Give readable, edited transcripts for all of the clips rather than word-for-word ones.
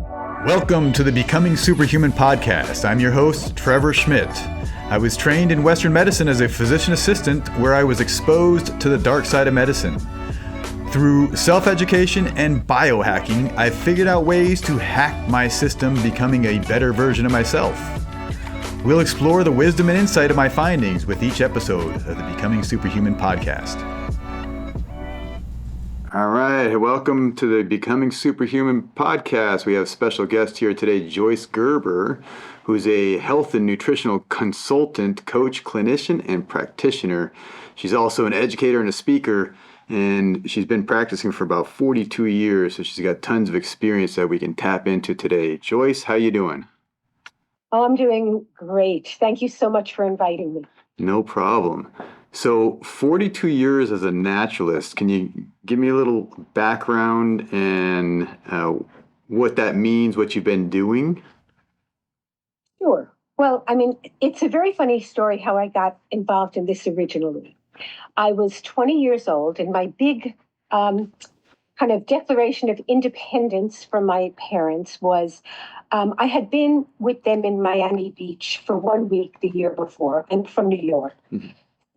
Welcome to the Becoming Superhuman podcast. I'm your host, Trevor Schmidt. I was trained in Western medicine as a physician assistant where I was exposed to the dark side of medicine. Through self-education and biohacking, I've figured out ways to hack my system, becoming a better version of myself. We'll explore the wisdom and insight of my findings with each episode of the Becoming Superhuman podcast. All right, welcome to the Becoming Superhuman podcast. We have a special guest here today, Joyce Gerber, who's a health and nutritional consultant, coach, clinician, and practitioner. She's also an educator and a speaker, and she's been practicing for about 42 years, so she's got tons of experience that we can tap into today. Joyce, how you doing? Oh, I'm doing great. Thank you so much for inviting me. No problem. So 42 years as a naturalist, can you give me a little background and what that means, what you've been doing? Sure. Well, it's a very funny story how I got involved in this originally. I was 20 years old, and my big kind of declaration of independence from my parents was I had been with them in Miami Beach for 1 week the year before, and from New York. Mm-hmm.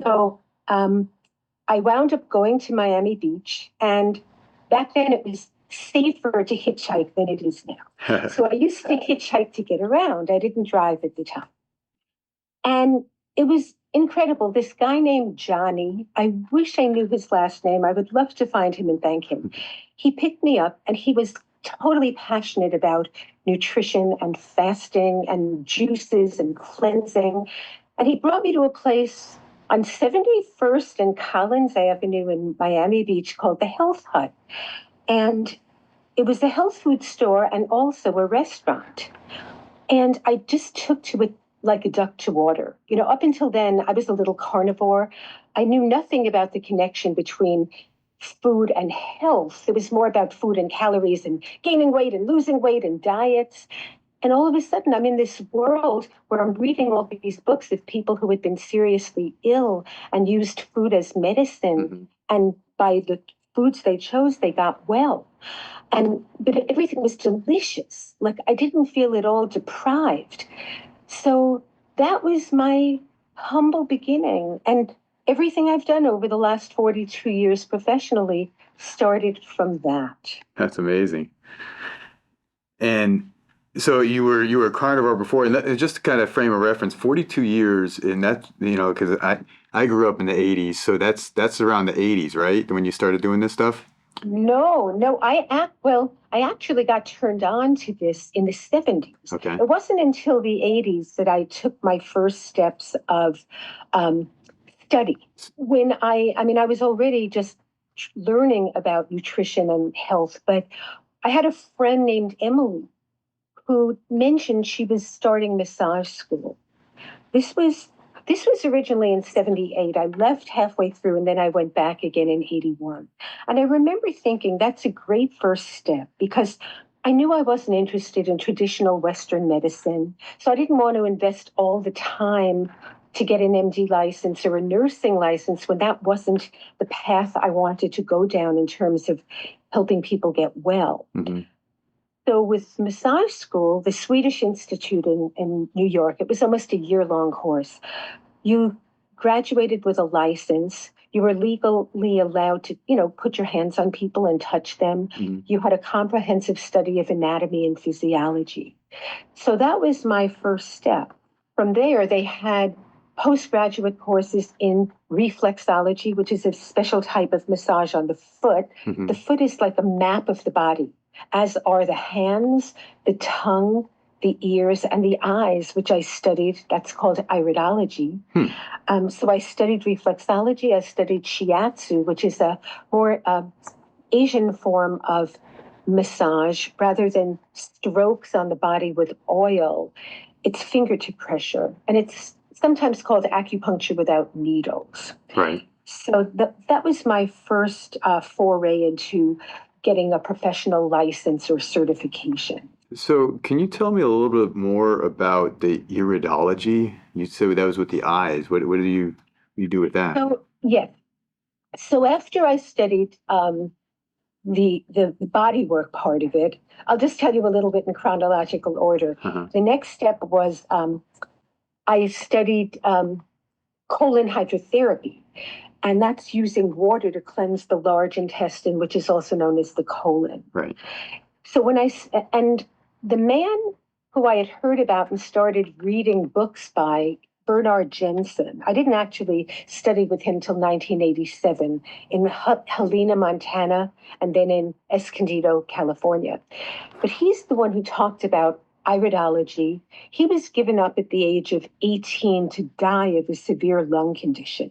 So I wound up going to Miami Beach, and back then it was safer to hitchhike than it is now. So I used to hitchhike to get around. I didn't drive at the time. And it was incredible. This guy named Johnny, I wish I knew his last name. I would love to find him and thank him. He picked me up, and he was totally passionate about nutrition and fasting and juices and cleansing. And he brought me to a place on 71st and Collins Avenue in Miami Beach called the Health Hut. And it was a health food store and also a restaurant. And I just took to it like a duck to water. You know, up until then, I was a little carnivore. I knew nothing about the connection between food and health. It was more about food and calories and gaining weight and losing weight and diets. And all of a sudden, I'm in this world where I'm reading all these books of people who had been seriously ill and used food as medicine. Mm-hmm. And by the foods they chose, they got well. But everything was delicious. Like, I didn't feel at all deprived. So that was my humble beginning. And everything I've done over the last 42 years professionally started from that. That's amazing. And so you were a carnivore before, and that, just to kind of frame a reference, 42 years, and that, you know, because I grew up in the 80s, so that's around the 80s, right, when you started doing this stuff? No, I actually got turned on to this in the 70s. Okay. It wasn't until the 80s that I took my first steps of study. When I was already just learning about nutrition and health, but I had a friend named Emily who mentioned she was starting massage school. This was originally in 78. I left halfway through, and then I went back again in 81. And I remember thinking that's a great first step, because I knew I wasn't interested in traditional Western medicine. So I didn't want to invest all the time to get an MD license or a nursing license when that wasn't the path I wanted to go down in terms of helping people get well. Mm-hmm. So with massage school, the Swedish Institute in New York, it was almost a year-long course. You graduated with a license. You were legally allowed to, put your hands on people and touch them. Mm-hmm. You had a comprehensive study of anatomy and physiology. So that was my first step. From there, they had postgraduate courses in reflexology, which is a special type of massage on the foot. Mm-hmm. The foot is like a map of the body, as are the hands, the tongue, the ears, and the eyes, which I studied. That's called iridology. So I studied reflexology. I studied shiatsu, which is a more Asian form of massage. Rather than strokes on the body with oil, it's fingertip pressure. And it's sometimes called acupuncture without needles. Right. So that was my first foray into getting a professional license or certification. So can you tell me a little bit more about the iridology? You said that was with the eyes. What do you do with that? So, yes. So after I studied the body work part of it. I'll just tell you a little bit in chronological order. The next step was I studied colon hydrotherapy, and that's using water to cleanse the large intestine, which is also known as the colon. Right. So and the man who I had heard about and started reading books by, Bernard Jensen, I didn't actually study with him till 1987 in Helena, Montana, and then in Escondido, California. But he's the one who talked about iridology. He was given up at the age of 18 to die of a severe lung condition.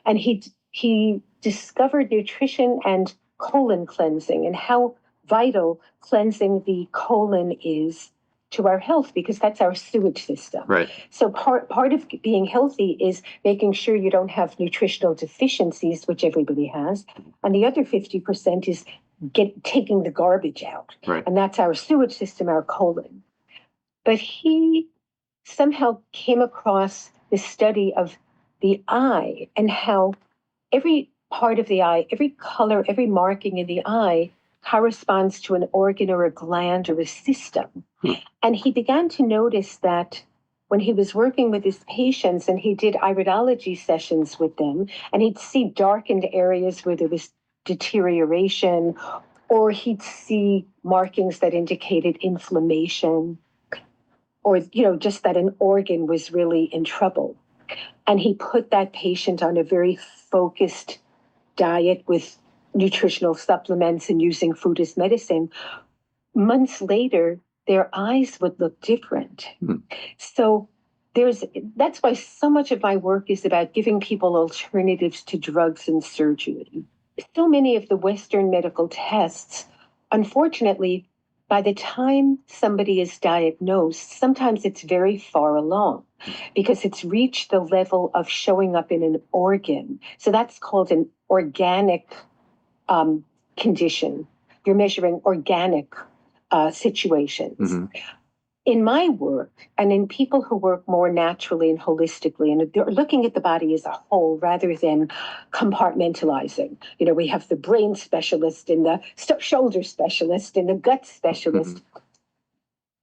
And he discovered nutrition and colon cleansing and how vital cleansing the colon is to our health, because that's our sewage system. Right. So part of being healthy is making sure you don't have nutritional deficiencies, which everybody has. And the other 50% is taking the garbage out. Right. And that's our sewage system, our colon. But he somehow came across the study of the eye and how every part of the eye, every color, every marking in the eye corresponds to an organ or a gland or a system. And he began to notice that when he was working with his patients and he did iridology sessions with them, and he'd see darkened areas where there was deterioration, or he'd see markings that indicated inflammation, or, just that an organ was really in trouble. And he put that patient on a very focused diet with nutritional supplements and using food as medicine. Months later, their eyes would look different. So that's why so much of my work is about giving people alternatives to drugs and surgery. So many of the Western medical tests, unfortunately, by the time somebody is diagnosed, sometimes it's very far along because it's reached the level of showing up in an organ. So that's called an organic condition. You're measuring organic situations. In my work, and in people who work more naturally and holistically, and they're looking at the body as a whole rather than compartmentalizing. We have the brain specialist and the shoulder specialist and the gut specialist.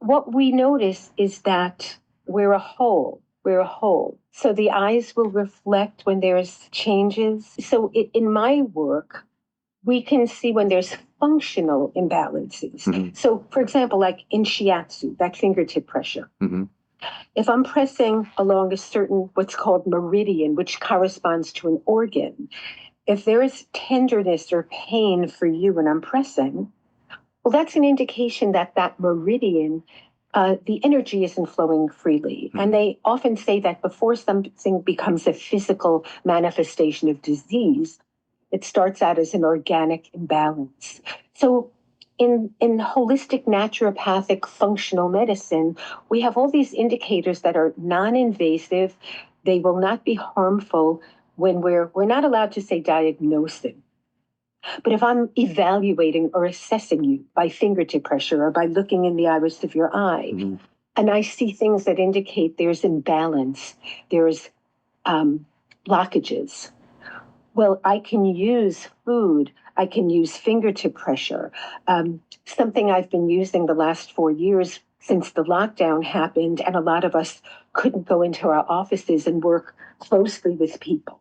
What we notice is that we're a whole. We're a whole. So the eyes will reflect when there's changes. So in my work, we can see when there's functional imbalances. So, for example, like in shiatsu, that fingertip pressure. If I'm pressing along a certain, what's called meridian, which corresponds to an organ, if there is tenderness or pain for you when I'm pressing, well, that's an indication that that meridian, the energy isn't flowing freely. And they often say that before something becomes a physical manifestation of disease, it starts out as an organic imbalance. So in holistic naturopathic functional medicine, we have all these indicators that are non-invasive. They will not be harmful when we're not allowed to say diagnosing. But if I'm evaluating or assessing you by fingertip pressure or by looking in the iris of your eye, and I see things that indicate there's imbalance, there's blockages, well, I can use food, I can use fingertip pressure. Something I've been using the last 4 years since the lockdown happened, and a lot of us couldn't go into our offices and work closely with people.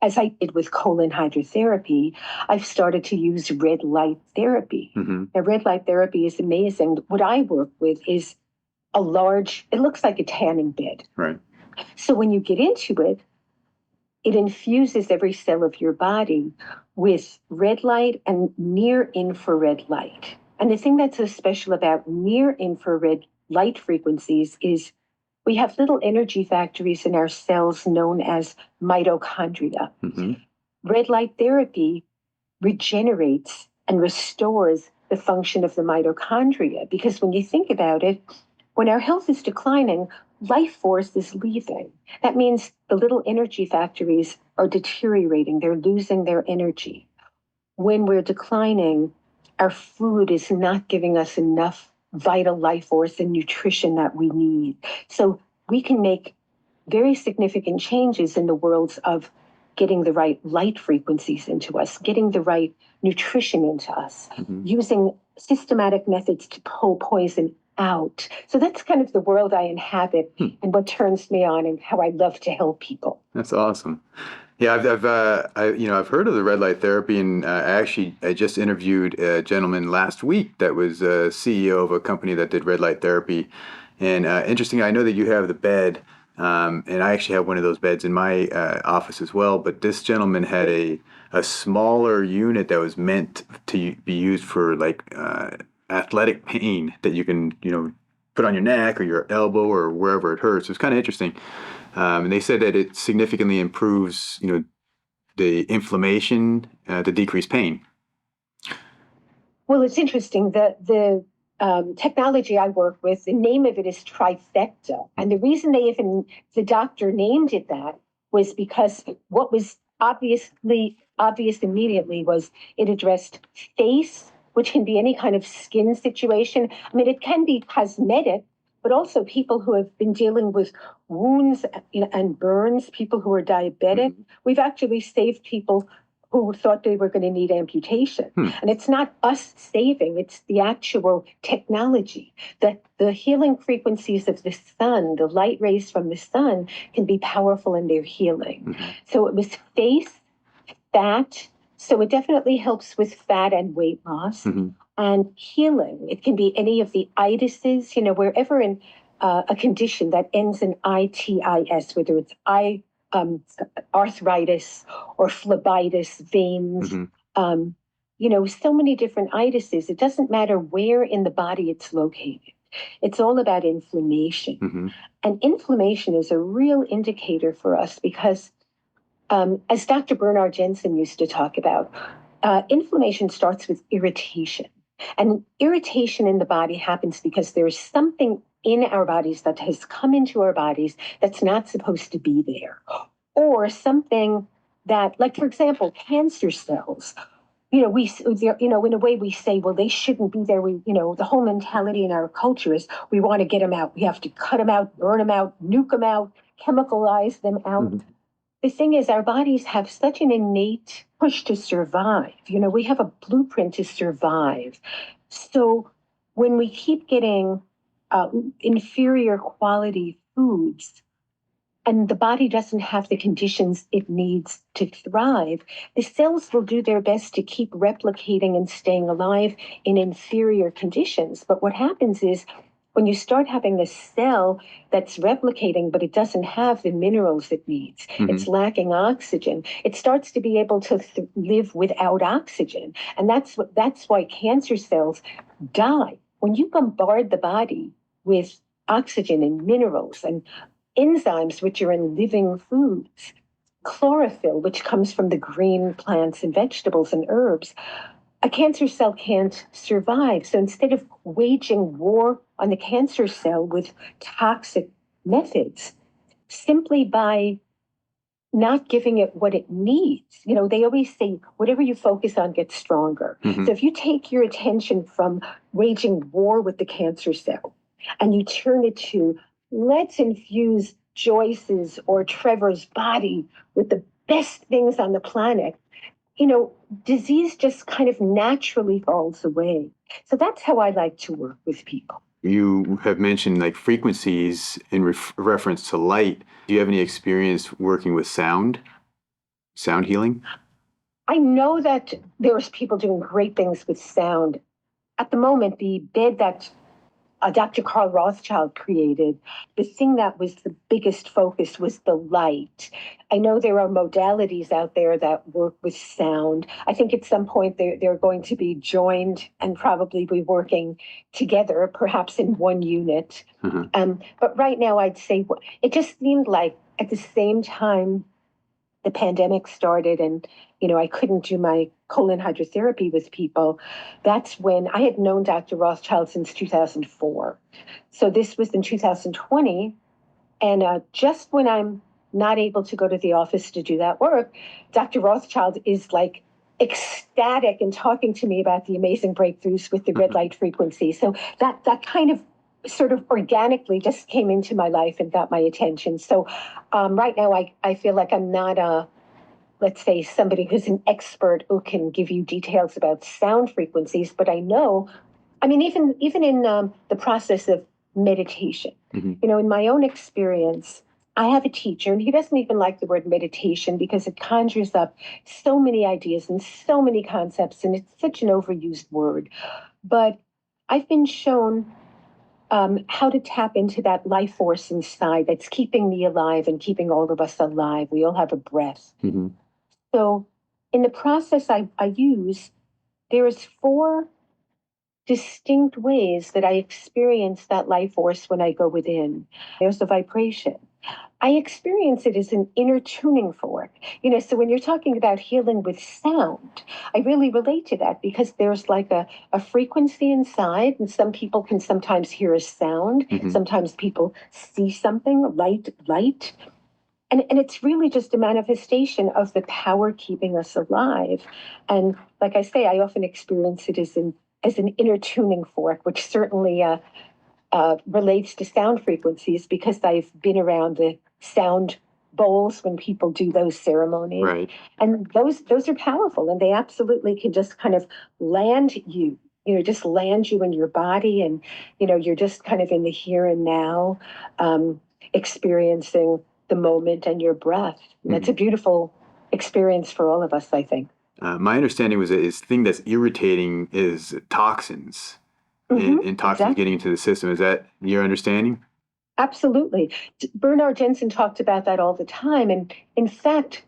As I did with colon hydrotherapy, I've started to use red light therapy. Now, red light therapy is amazing. What I work with is it looks like a tanning bed. Right. So when you get into it, it infuses every cell of your body with red light and near infrared light. And the thing that's so special about near infrared light frequencies is we have little energy factories in our cells known as mitochondria. Red light therapy regenerates and restores the function of the mitochondria, because when you think about it, when our health is declining, life force is leaving. That means the little energy factories are deteriorating. They're losing their energy. When we're declining, our food is not giving us enough vital life force and nutrition that we need. So we can make very significant changes in the worlds of getting the right light frequencies into us, getting the right nutrition into us, Mm-hmm. using systematic methods to pull poison out. So that's kind of the world I inhabit and what turns me on and how I love to help people. That's awesome. Yeah, I've heard of the red light therapy, and I just interviewed a gentleman last week that was a CEO of a company that did red light therapy. And interesting, I know that you have the bed, and I actually have one of those beds in my office as well. But this gentleman had a smaller unit that was meant to be used for like athletic pain that you can put on your neck or your elbow or wherever it hurts. It's kind of interesting. And they said that it significantly improves, the inflammation, to decrease pain. Well, it's interesting that the technology I work with, the name of it is trifecta. And the reason the doctor named it that was because what was obvious immediately was it addressed face, which can be any kind of skin situation. I mean, it can be cosmetic, but also people who have been dealing with wounds and burns, people who are diabetic. Mm-hmm. We've actually saved people who thought they were going to need amputation. And it's not us saving, it's the actual technology. That the healing frequencies of the sun, the light rays from the sun, can be powerful in their healing. Mm-hmm. So it was face, fat. So it definitely helps with fat and weight loss. Mm-hmm. And healing. It can be any of the itises, wherever in a condition that ends in itis, whether it's arthritis or phlebitis, veins, so many different itises. It doesn't matter where in the body it's located. It's all about inflammation. Mm-hmm. And inflammation is a real indicator for us because, as Dr. Bernard Jensen used to talk about, inflammation starts with irritation. And irritation in the body happens because there's something in our bodies that has come into our bodies that's not supposed to be there. Or something that, like, for example, cancer cells, in a way we say, well, they shouldn't be there. The whole mentality in our culture is we want to get them out. We have to cut them out, burn them out, nuke them out, chemicalize them out. Mm-hmm. The thing is, our bodies have such an innate push to survive. We have a blueprint to survive. So when we keep getting inferior quality foods and the body doesn't have the conditions it needs to thrive, the cells will do their best to keep replicating and staying alive in inferior conditions. But what happens is, when you start having a cell that's replicating, but it doesn't have the minerals it needs, it's lacking oxygen, it starts to be able to live without oxygen. And that's why cancer cells die. When you bombard the body with oxygen and minerals and enzymes, which are in living foods, chlorophyll, which comes from the green plants and vegetables and herbs, a cancer cell can't survive. So instead of waging war on the cancer cell with toxic methods, simply by not giving it what it needs, they always say, whatever you focus on gets stronger. Mm-hmm. So if you take your attention from waging war with the cancer cell and you turn it to, let's infuse Joyce's or Trevor's body with the best things on the planet, disease just kind of naturally falls away. So that's how I like to work with people. You have mentioned like frequencies in reference to light. Do you have any experience working with sound healing? I know that there's people doing great things with sound. At the moment, the bed that Dr. Carl Rothschild created, the thing that was the biggest focus was the light. I know there are modalities out there that work with sound. I think at some point they're going to be joined and probably be working together, perhaps in one unit. Mm-hmm. But right now, I'd say it just seemed like at the same time the pandemic started and, I couldn't do my colon hydrotherapy with people. That's when I had known Dr. Rothschild since 2004. So this was in 2020. And just when I'm not able to go to the office to do that work, Dr. Rothschild is like ecstatic and talking to me about the amazing breakthroughs with the red light frequency. So that kind of sort of organically just came into my life and got my attention. So right now I feel like I'm not let's say, somebody who's an expert who can give you details about sound frequencies, but I know, I mean, even in the process of meditation, in my own experience, I have a teacher, and he doesn't even like the word meditation because it conjures up so many ideas and so many concepts, and it's such an overused word. But I've been shown how to tap into that life force inside that's keeping me alive and keeping all of us alive. We all have a breath. So in the process I use, there's 4 distinct ways that I experience that life force when I go within. There's the vibration. I experience it as an inner tuning fork. So when you're talking about healing with sound, I really relate to that because there's like a frequency inside, and some people can sometimes hear a sound. Sometimes people see something, light. And it's really just a manifestation of the power keeping us alive. And like I say, I often experience it as an inner tuning fork, which certainly relates to sound frequencies because I've been around the sound bowls when people do those ceremonies. Right. And those are powerful, and they absolutely can just kind of land you, just land you in your body, and, you're just kind of in the here and now, experiencing the moment and your breath. And that's a beautiful experience for all of us, I think. My understanding was that the thing that's irritating is toxins. And toxins Exactly. getting into the system. Is that your understanding? Absolutely. Bernard Jensen talked about that all the time. And in fact,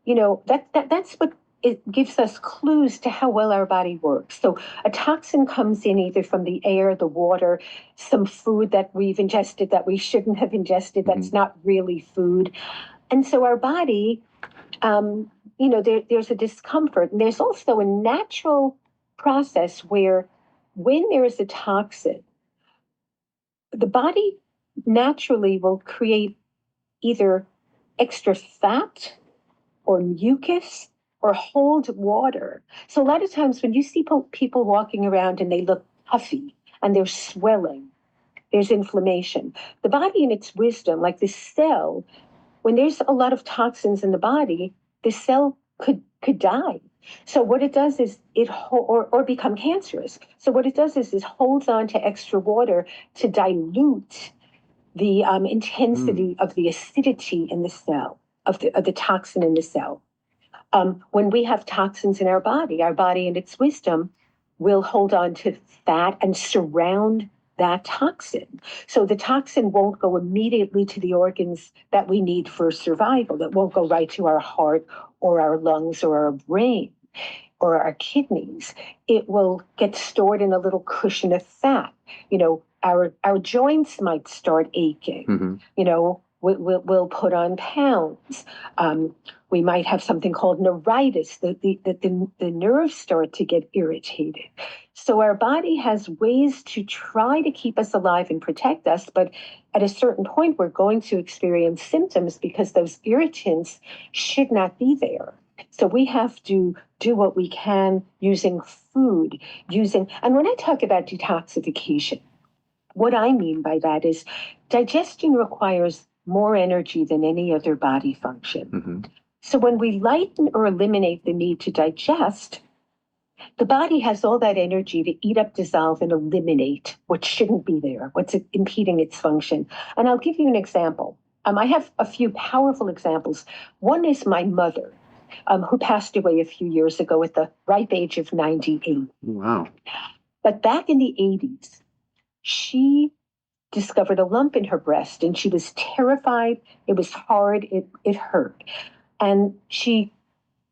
that's what it gives us clues to how well our body works. So a toxin comes in either from the air, the water, some food that we've ingested that we shouldn't have ingested, that's not really food. And so our body, there's a discomfort. And there's also a natural process where when there is a toxin, the body naturally will create either extra fat or mucus or hold water. So a lot of times when you see people walking around and they look puffy and they're swelling, there's inflammation. The body in its wisdom, like the cell, when there's a lot of toxins in the body, the cell could die. So what it does is or become cancerous. So what it does is it holds on to extra water to dilute the intensity of the acidity in the cell, of the toxin in the cell. When we have toxins in our body in its wisdom will hold on to fat and surround that toxin. So the toxin won't go immediately to the organs that we need for survival. It won't go right to our heart or our lungs or our brain or our kidneys. It will get stored in a little cushion of fat. Our joints might start aching. We'll put on pounds. We might have something called neuritis. The nerves start to get irritated. So our body has ways to try to keep us alive and protect us, but at a certain point, we're going to experience symptoms because those irritants should not be there. So we have to do what we can using food, and when I talk about detoxification, what I mean by that is digestion requires more energy than any other body function. So when we lighten or eliminate the need to digest, the body has all that energy to eat up, dissolve, and eliminate what shouldn't be there, what's impeding its function. And I'll give you an example. I have a few powerful examples. One is my mother, who passed away a few years ago at the ripe age of 98. Wow. But back in the 80s, she discovered a lump in her breast and she was terrified. It was hard. It hurt. And she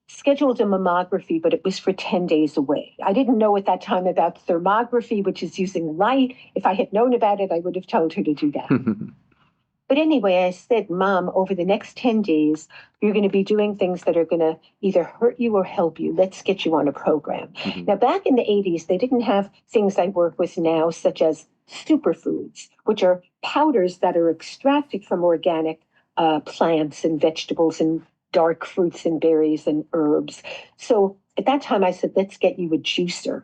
scheduled a mammography, but it was for 10 days away. I didn't know at that time about thermography, which is using light. If I had known about it, I would have told her to do that. But anyway, I said, Mom, over the next 10 days, you're going to be doing things that are going to either hurt you or help you. Let's get you on a program. Now, back in the 80s, they didn't have things I work with now, such as superfoods, which are powders that are extracted from organic plants and vegetables and dark fruits and berries and herbs. So at that time, I said, let's get you a juicer.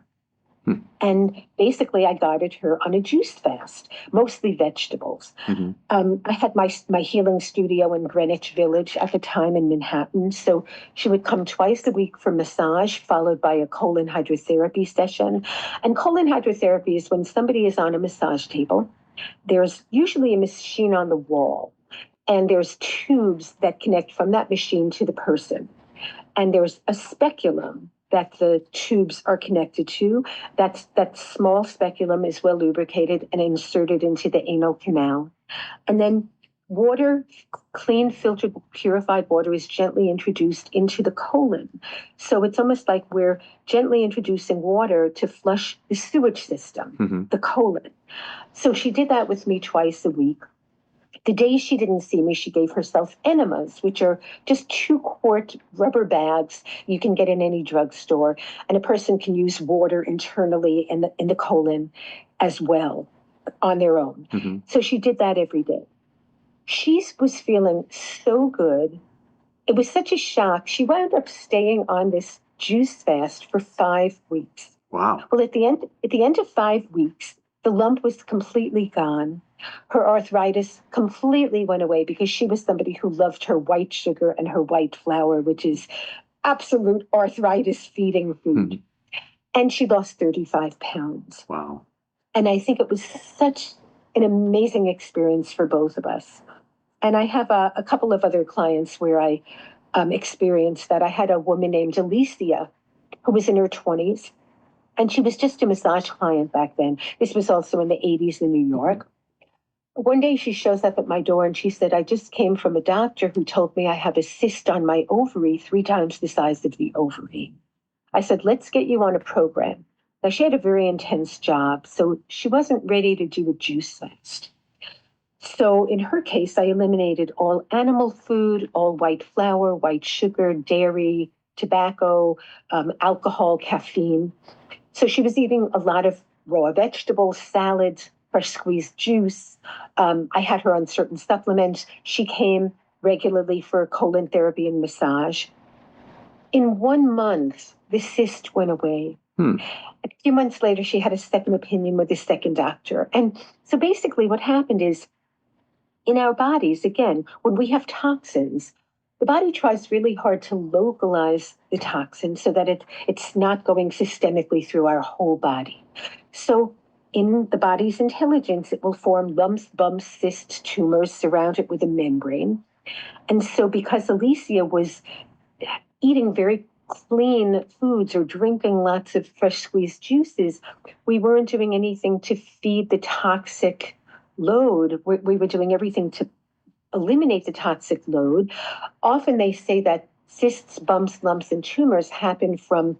And basically, I guided her on a juice fast, mostly vegetables. I had my healing studio in Greenwich Village at the time in Manhattan. So she would come twice a week for massage, followed by a colon hydrotherapy session. And colon hydrotherapy is when somebody is on a massage table. There's usually a machine on the wall, and there's tubes that connect from that machine to the person. And there's a speculum that the tubes are connected to. That small speculum is well lubricated and inserted into the anal canal. And then water, clean, filtered, purified water is gently introduced into the colon. So it's almost like we're gently introducing water to flush the sewage system, the colon. So she did that with me twice a week. The days she didn't see me, she gave herself enemas, which are just 2-quart rubber bags you can get in any drugstore, and a person can use water internally in the colon as well on their own. So she did that every day. She was feeling so good. It was such a shock. She wound up staying on this juice fast for 5 weeks. Wow. Well, at the end of 5 weeks, the lump was completely gone. Her arthritis completely went away because she was somebody who loved her white sugar and her white flour, which is absolute arthritis feeding food. And she lost 35 pounds. Wow. And I think it was such an amazing experience for both of us. And I have a couple of other clients where I experienced that. I had a woman named Alicia who was in her 20s, and she was just a massage client back then. This was also in the 80s in New York. One day she shows up at my door and she said, I just came from a doctor who told me I have a cyst on my ovary 3 times the size of the ovary. I said, let's get you on a program. Now, she had a very intense job, so she wasn't ready to do a juice fast. So in her case, I eliminated all animal food, all white flour, white sugar, dairy, tobacco, alcohol, caffeine. So she was eating a lot of raw vegetables, salads, fresh squeezed juice. I had her on certain supplements. She came regularly for colon therapy and massage. In 1 month, the cyst went away. A few months later, she had a second opinion with a second doctor. And so basically what happened is in our bodies, again, when we have toxins, the body tries really hard to localize the toxin so that it's not going systemically through our whole body. So in the body's intelligence, it will form lumps, bumps, cysts, tumors, surround it with a membrane. And so because Alicia was eating very clean foods or drinking lots of fresh squeezed juices, we weren't doing anything to feed the toxic load. We were doing everything to eliminate the toxic load. Often they say that cysts, bumps, lumps, and tumors happen from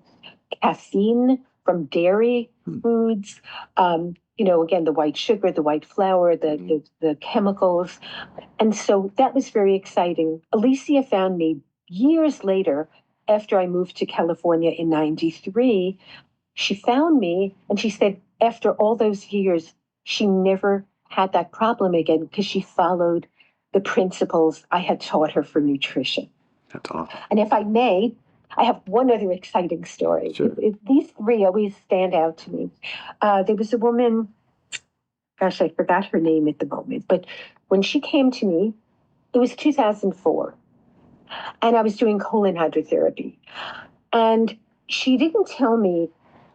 caffeine, from dairy foods, again, the white sugar, the white flour, the chemicals. And so that was very exciting. Alicia found me years later, after I moved to California in 93. She found me and she said, after all those years, she never had that problem again because she followed the principles I had taught her for nutrition. That's awesome. And if I may, I have one other exciting story. Sure. These 3 always stand out to me. There was a woman, gosh, I forgot her name at the moment, but when she came to me, it was 2004, and I was doing colon hydrotherapy. And she didn't tell me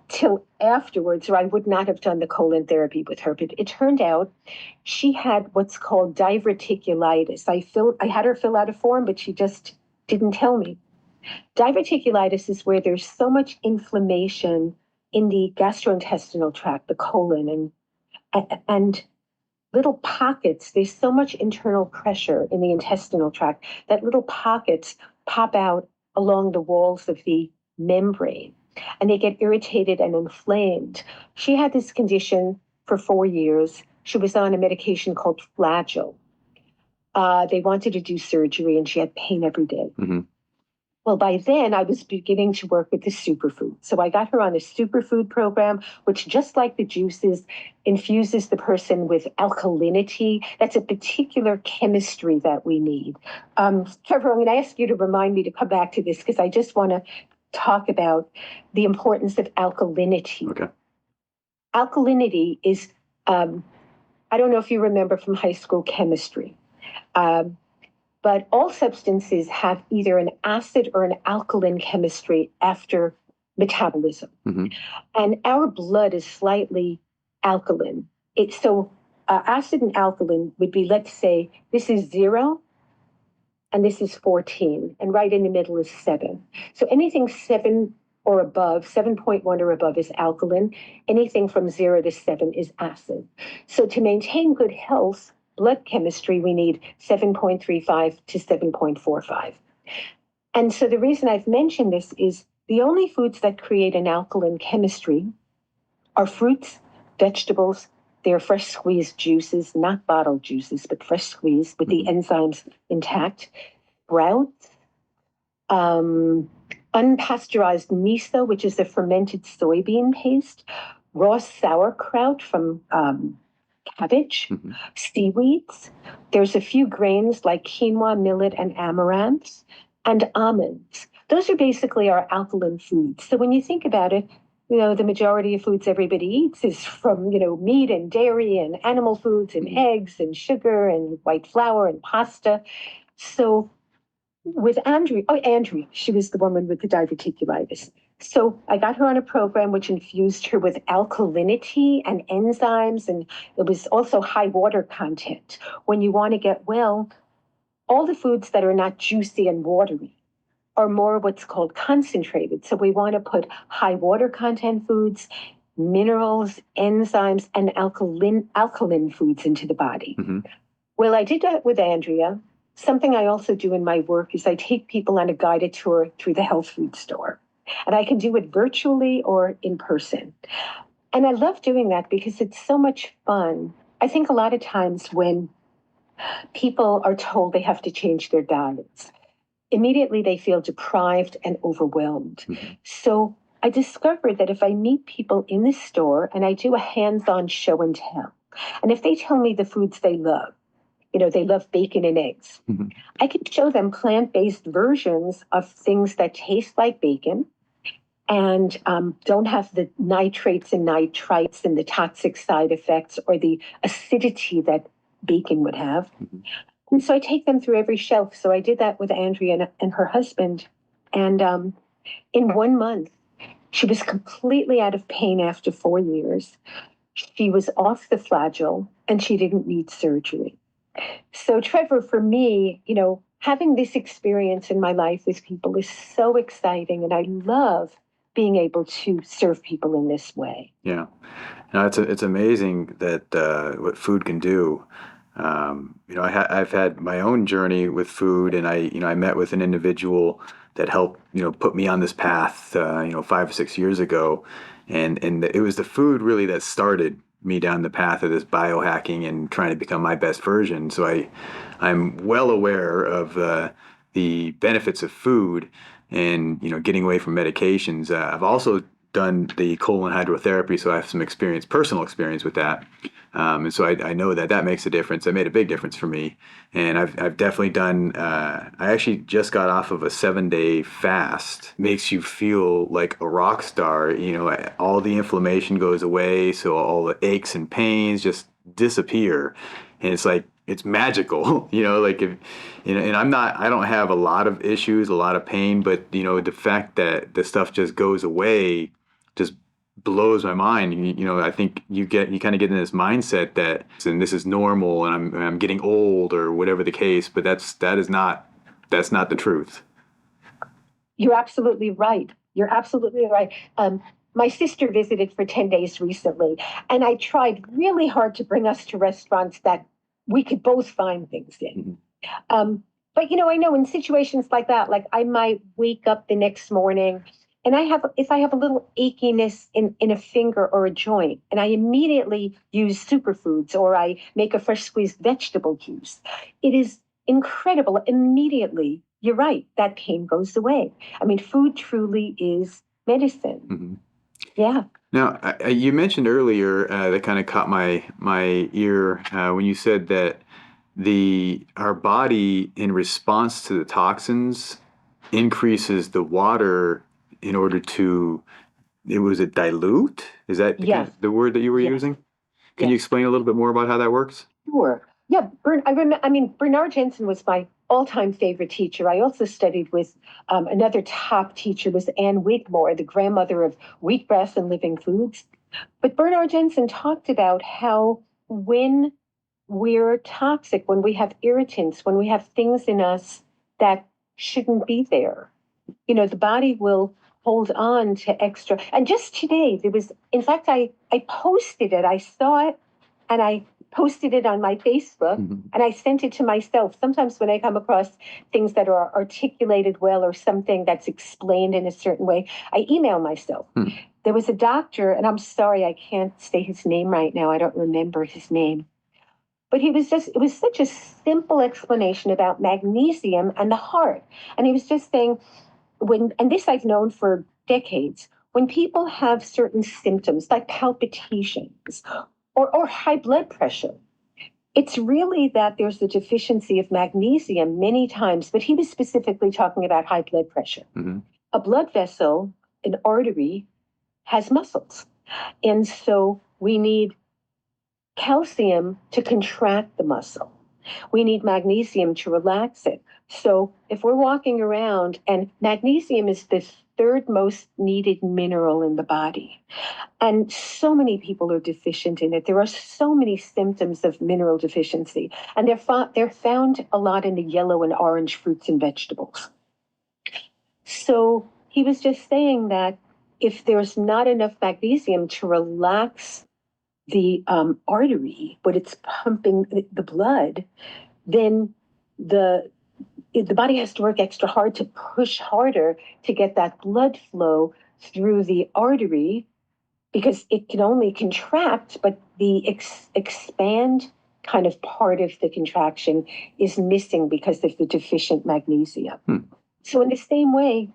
till afterwards, or I would not have done the colon therapy with her. But it turned out she had what's called diverticulitis. I had her fill out a form, but she just didn't tell me. Diverticulitis is where there's so much inflammation in the gastrointestinal tract, the colon, and little pockets. There's so much internal pressure in the intestinal tract that little pockets pop out along the walls of the membrane, and they get irritated and inflamed. She had this condition for 4 years. She was on a medication called Flagyl. They wanted to do surgery, and she had pain every day. Well, by then I was beginning to work with the superfood. So I got her on a superfood program, which, just like the juices, infuses the person with alkalinity. That's a particular chemistry that we need. Trevor, I'm going to ask you to remind me to come back to this because I just want to talk about the importance of alkalinity. Okay. Alkalinity is, I don't know if you remember from high school chemistry, um, but all substances have either an acid or an alkaline chemistry after metabolism. Mm-hmm. And our blood is slightly alkaline. Acid and alkaline would be, let's say, this is 0 and this is 14, and right in the middle is 7. So anything 7 or above, 7.1 or above is alkaline. Anything from 0 to 7 is acid. So to maintain good health, blood chemistry, we need 7.35 to 7.45. And so the reason I've mentioned this is the only foods that create an alkaline chemistry are fruits, vegetables. They're fresh squeezed juices, not bottled juices, but fresh squeezed with the enzymes intact. Sprouts, unpasteurized miso, which is a fermented soybean paste, raw sauerkraut from cabbage, seaweeds. There's a few grains like quinoa, millet, and amaranth, and almonds. Those are basically our alkaline foods. So when you think about it, the majority of foods everybody eats is from, meat and dairy and animal foods and eggs and sugar and white flour and pasta. So with Andrea, she was the woman with the diverticulitis. So I got her on a program which infused her with alkalinity and enzymes, and it was also high water content. When you want to get well, all the foods that are not juicy and watery are more what's called concentrated. So we want to put high water content foods, minerals, enzymes, and alkaline foods into the body. Mm-hmm. Well, I did that with Andrea. Something I also do in my work is I take people on a guided tour through the health food store. And I can do it virtually or in person. And I love doing that because it's so much fun. I think a lot of times when people are told they have to change their diets, immediately they feel deprived and overwhelmed. Mm-hmm. So I discovered that if I meet people in the store and I do a hands-on show and tell, and if they tell me the foods they love, they love bacon and eggs, Mm-hmm. I can show them plant-based versions of things that taste like bacon and don't have the nitrates and nitrites and the toxic side effects or the acidity that bacon would have. Mm-hmm. And so I take them through every shelf. So I did that with Andrea and her husband. And in 1 month, she was completely out of pain after 4 years. She was off the flagyl and she didn't need surgery. So Trevor, for me, having this experience in my life with people is so exciting. And I love being able to serve people in this way. Yeah. No, it's amazing that what food can do. I've had my own journey with food, and I met with an individual that helped, put me on this path, 5 or 6 years ago, and it was the food really that started me down the path of this biohacking and trying to become my best version. So I'm well aware of the benefits of food and, getting away from medications. I've also done the colon hydrotherapy, so I have some personal experience with that. And so I know that makes a difference. That made a big difference for me. And I've definitely done, I actually just got off of a 7-day fast. Makes you feel like a rock star. All the inflammation goes away. So all the aches and pains just disappear. And it's like, it's magical, like if, and I don't have a lot of issues, a lot of pain, but the fact that the stuff just goes away just blows my mind. I think you kind of get in this mindset that, and this is normal, and I'm getting old or whatever the case, but that's not the truth. You're absolutely right. You're absolutely right. My sister visited for 10 days recently, and I tried really hard to bring us to restaurants that we could both find things in. Mm-hmm. But, I know in situations like that, like I might wake up the next morning and if I have a little achiness in a finger or a joint, and I immediately use superfoods or I make a fresh squeezed vegetable juice, it is incredible. Immediately, you're right, that pain goes away. I mean, food truly is medicine. Mm-hmm. Yeah. Now, you mentioned earlier that kind of caught my ear when you said that our body, in response to the toxins, increases the water in order to it was a dilute? Is that Yes, the word that you were yes, using? Can you yes. explain a little bit more about how that works? Sure. Yeah, Bernard Jensen was my all-time favorite teacher. I also studied with another top teacher, was Anne Wigmore, the grandmother of wheatgrass and living foods. But Bernard Jensen talked about how when we're toxic, when we have irritants, when we have things in us that shouldn't be there, the body will hold on to extra. And just today, in fact, I posted it. I saw it and I posted it on my Facebook and I sent it to myself. Sometimes when I come across things that are articulated well or something that's explained in a certain way, I email myself. There was a doctor, and I'm sorry, I can't say his name right now. I don't remember his name. But it was such a simple explanation about magnesium and the heart. And he was just saying, and this I've known for decades, when people have certain symptoms like palpitations or high blood pressure, it's really that there's a deficiency of magnesium many times, but he was specifically talking about high blood pressure. Mm-hmm. A blood vessel, an artery, has muscles. And so we need calcium to contract the muscle. We need magnesium to relax it. So if we're walking around, and magnesium is the third most needed mineral in the body, and so many people are deficient in it. There are so many symptoms of mineral deficiency, and they're found a lot in the yellow and orange fruits and vegetables. So he was just saying that if there's not enough magnesium to relax the artery, when it's pumping the blood, then the body has to work extra hard to push harder to get that blood flow through the artery, because it can only contract, but the expand kind of part of the contraction is missing because of the deficient magnesium. So in the same way,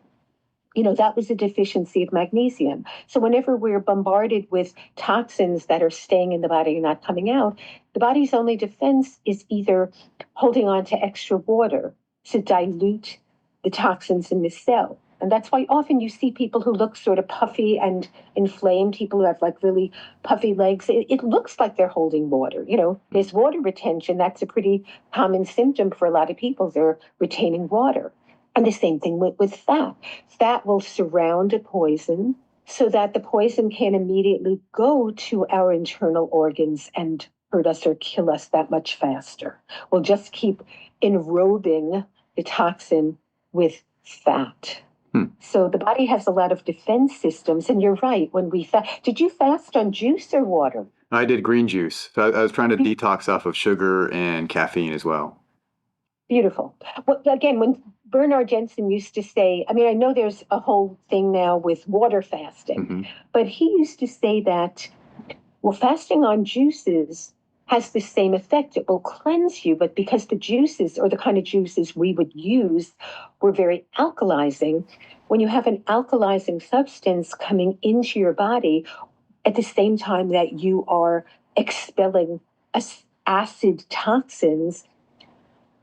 that was a deficiency of magnesium. So whenever we're bombarded with toxins that are staying in the body and not coming out, the body's only defense is either holding on to extra water to dilute the toxins in the cell. And that's why often you see people who look sort of puffy and inflamed, people who have like really puffy legs. It looks like they're holding water. There's water retention. That's a pretty common symptom for a lot of people. They're retaining water. And the same thing with fat. Fat will surround a poison so that the poison can immediately go to our internal organs and hurt us or kill us that much faster. We'll just keep enrobing the toxin with fat. So the body has a lot of defense systems. And you're right, when we fast, did you fast on juice or water? I did green juice. So I was trying to detox off of sugar and caffeine as well. Beautiful. Well, again, when Bernard Jensen used to say, I know there's a whole thing now with water fasting, but he used to say that, fasting on juices has the same effect. It will cleanse you, but because the juices, or the kind of juices we would use, were very alkalizing, when you have an alkalizing substance coming into your body at the same time that you are expelling acid toxins,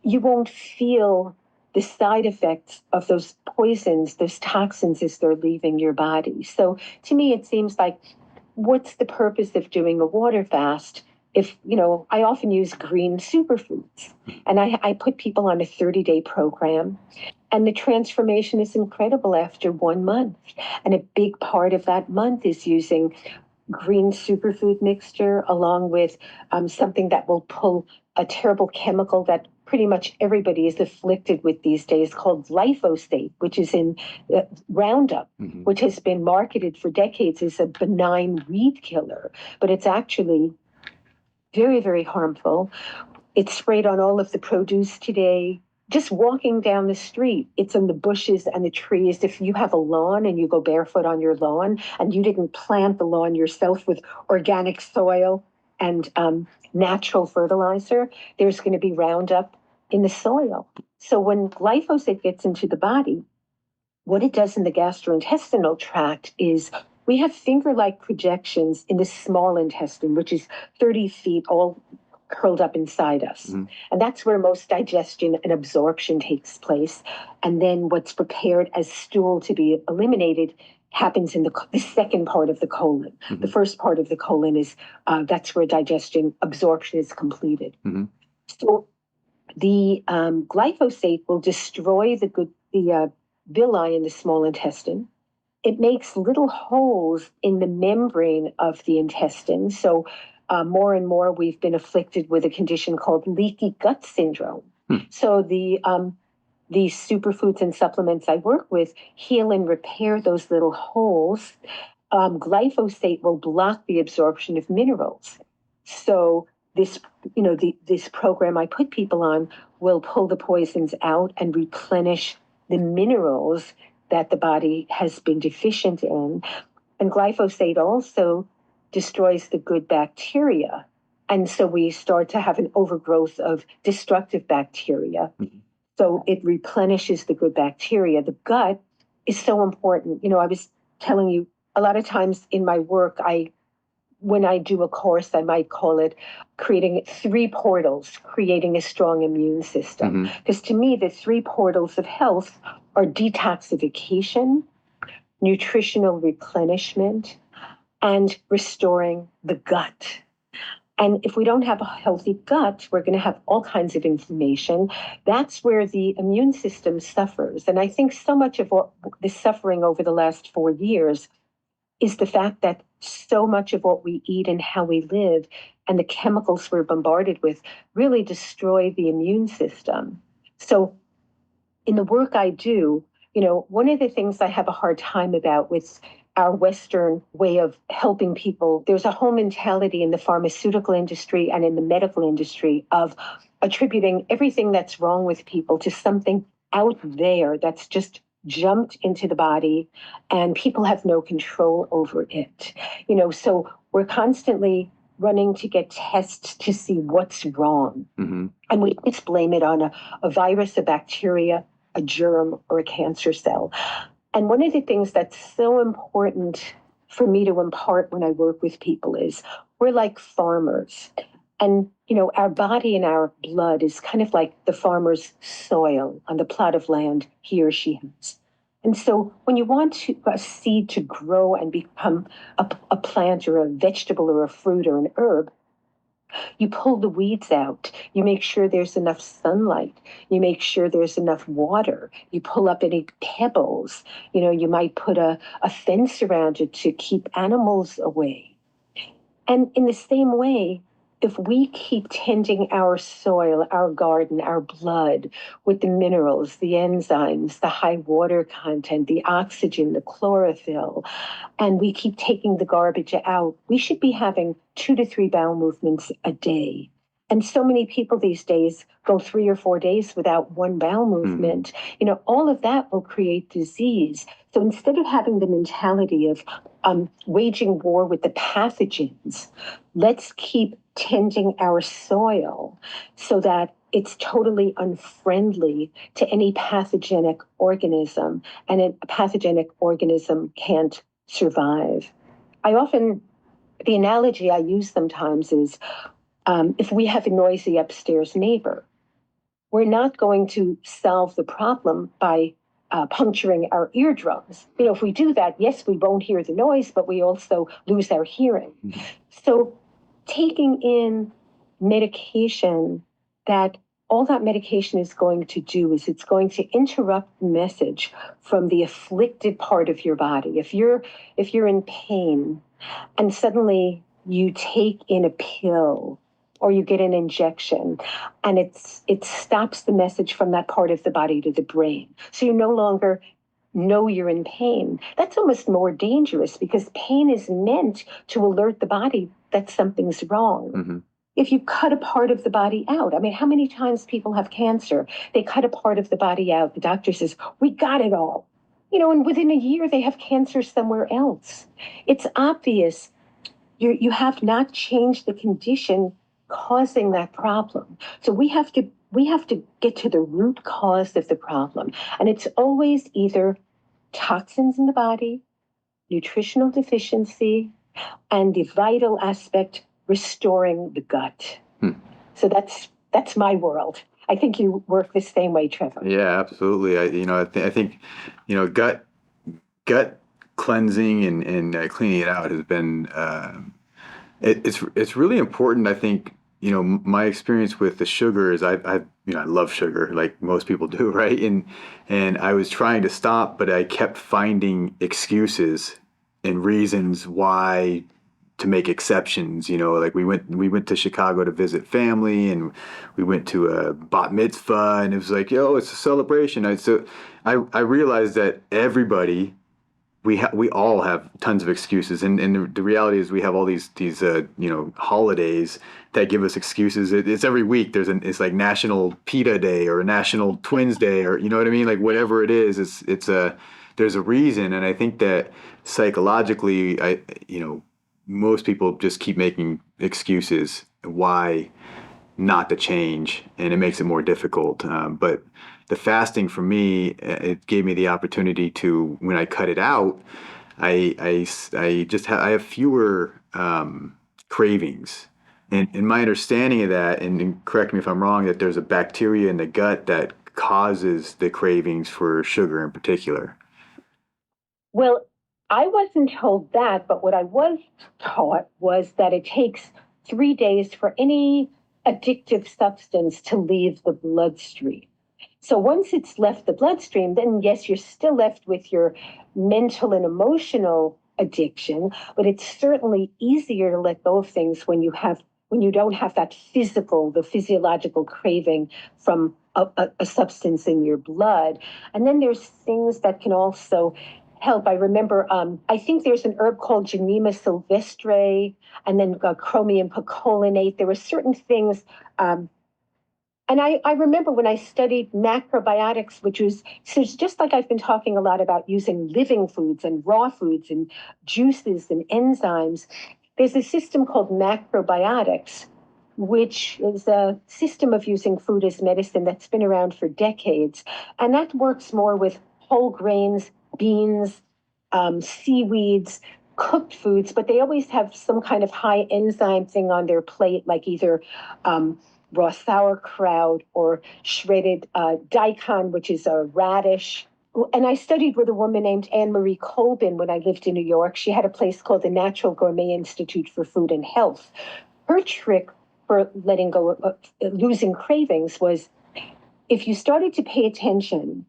you won't feel the side effects of those poisons, those toxins, as they're leaving your body. So to me, it seems like, what's the purpose of doing a water fast? If, I often use green superfoods, and I put people on a 30-day program, and the transformation is incredible after 1 month. And a big part of that month is using green superfood mixture along with something that will pull a terrible chemical that pretty much everybody is afflicted with these days, called glyphosate, which is in Roundup, which has been marketed for decades as a benign weed killer, but it's actually very, very harmful. It's sprayed on all of the produce today. Just walking down the street, it's in the bushes and the trees. If you have a lawn and you go barefoot on your lawn and you didn't plant the lawn yourself with organic soil and natural fertilizer, there's going to be Roundup in the soil. So when glyphosate gets into the body, what it does in the gastrointestinal tract is we have finger-like projections in the small intestine, which is 30 feet all curled up inside us. And that's where most digestion and absorption takes place. And then what's prepared as stool to be eliminated happens in the second part of the colon. Mm-hmm. The first part of the colon is that's where digestion absorption is completed. Mm-hmm. So the glyphosate will destroy the villi in the small intestine. It makes little holes in the membrane of the intestine. So more and more we've been afflicted with a condition called leaky gut syndrome. So these superfoods and supplements I work with heal and repair those little holes. Glyphosate will block the absorption of minerals. So this, this program I put people on will pull the poisons out and replenish the minerals that the body has been deficient in. And glyphosate also destroys the good bacteria. And so we start to have an overgrowth of destructive bacteria. Mm-hmm. So it replenishes the good bacteria. The gut is so important. I was telling you, a lot of times in my work, when I do a course, I might call it creating 3 portals, creating a strong immune system. Because to me, the 3 portals of health are detoxification, nutritional replenishment, and restoring the gut. And if we don't have a healthy gut, we're going to have all kinds of inflammation. That's where the immune system suffers. And I think so much of what the suffering over the last 4 years is the fact that so much of what we eat and how we live and the chemicals we're bombarded with really destroy the immune system. So in the work I do, one of the things I have a hard time about with our Western way of helping people, there's a whole mentality in the pharmaceutical industry and in the medical industry of attributing everything that's wrong with people to something out there that's just jumped into the body and people have no control over it. So we're constantly running to get tests to see what's wrong. Mm-hmm. And we just blame it on a virus, a bacteria, a germ, or a cancer cell. And one of the things that's so important for me to impart when I work with people is we're like farmers. And, our body and our blood is kind of like the farmer's soil on the plot of land he or she has. And so when you want a seed to grow and become a plant or a vegetable or a fruit or an herb, you pull the weeds out. You make sure there's enough sunlight. You make sure there's enough water. You pull up any pebbles. You might put a fence around it to keep animals away. And in the same way, if we keep tending our soil, our garden, our blood with the minerals, the enzymes, the high water content, the oxygen, the chlorophyll, and we keep taking the garbage out, we should be having 2 to 3 bowel movements a day. And so many people these days go 3 or 4 days without one bowel movement. All of that will create disease. So instead of having the mentality of waging war with the pathogens, let's keep tending our soil so that it's totally unfriendly to any pathogenic organism, and a pathogenic organism can't survive. The analogy I use sometimes is, if we have a noisy upstairs neighbor, we're not going to solve the problem by puncturing our eardrums. If we do that, yes, we won't hear the noise, but we also lose our hearing. Mm-hmm. So taking in medication, that all that medication is going to do is it's going to interrupt the message from the afflicted part of your body. If you're in pain and suddenly you take in a pill or you get an injection, and it stops the message from that part of the body to the brain. So you no longer know you're in pain. That's almost more dangerous because pain is meant to alert the body that something's wrong. Mm-hmm. If you cut a part of the body out, how many times people have cancer? They cut a part of the body out. The doctor says, we got it all. And within a year, they have cancer somewhere else. It's obvious you have not changed the condition causing that problem. So we have to get to the root cause of the problem. And it's always either toxins in the body, nutritional deficiency, and the vital aspect, restoring the gut. So that's my world. I think you work the same way, Trevor. Yeah, absolutely. I think gut cleansing and cleaning it out has been it's really important. I think, my experience with the sugar is I love sugar like most people do, right? And I was trying to stop, but I kept finding excuses and reasons why to make exceptions. Like we went to Chicago to visit family, and we went to a bat mitzvah, and it was like, it's a celebration. I realized that everybody, we all have tons of excuses, and the reality is we have all these holidays that give us excuses. It's every week. It's like National Pita Day or National Twins Day, or you know what I mean, like whatever it is. There's a reason, and I think that psychologically, most people just keep making excuses why not to change, and it makes it more difficult. But the fasting for me, it gave me the opportunity to, when I cut it out, I have fewer cravings. And my understanding of that, and correct me if I'm wrong, that there's a bacteria in the gut that causes the cravings for sugar in particular. Well, I wasn't told that, but what I was taught was that it takes 3 days for any addictive substance to leave the bloodstream. So once it's left the bloodstream, then yes, you're still left with your mental and emotional addiction, but it's certainly easier to let go of things when you don't have the physiological craving from a substance in your blood. And then there's things that can also help. I remember, I think there's an herb called Genema sylvestre, and then chromium picolinate. There were certain things. And I remember when I studied macrobiotics, which was so it's just like I've been talking a lot about using living foods and raw foods and juices and enzymes, there's a system called macrobiotics, which is a system of using food as medicine that's been around for decades. And that works more with whole grains, beans, seaweeds, cooked foods, but they always have some kind of high enzyme thing on their plate, like either raw sauerkraut or shredded daikon, which is a radish. And I studied with a woman named Anne Marie Colbin when I lived in New York. She had a place called the Natural Gourmet Institute for Food and Health. Her trick for letting go of losing cravings was if you started to pay attention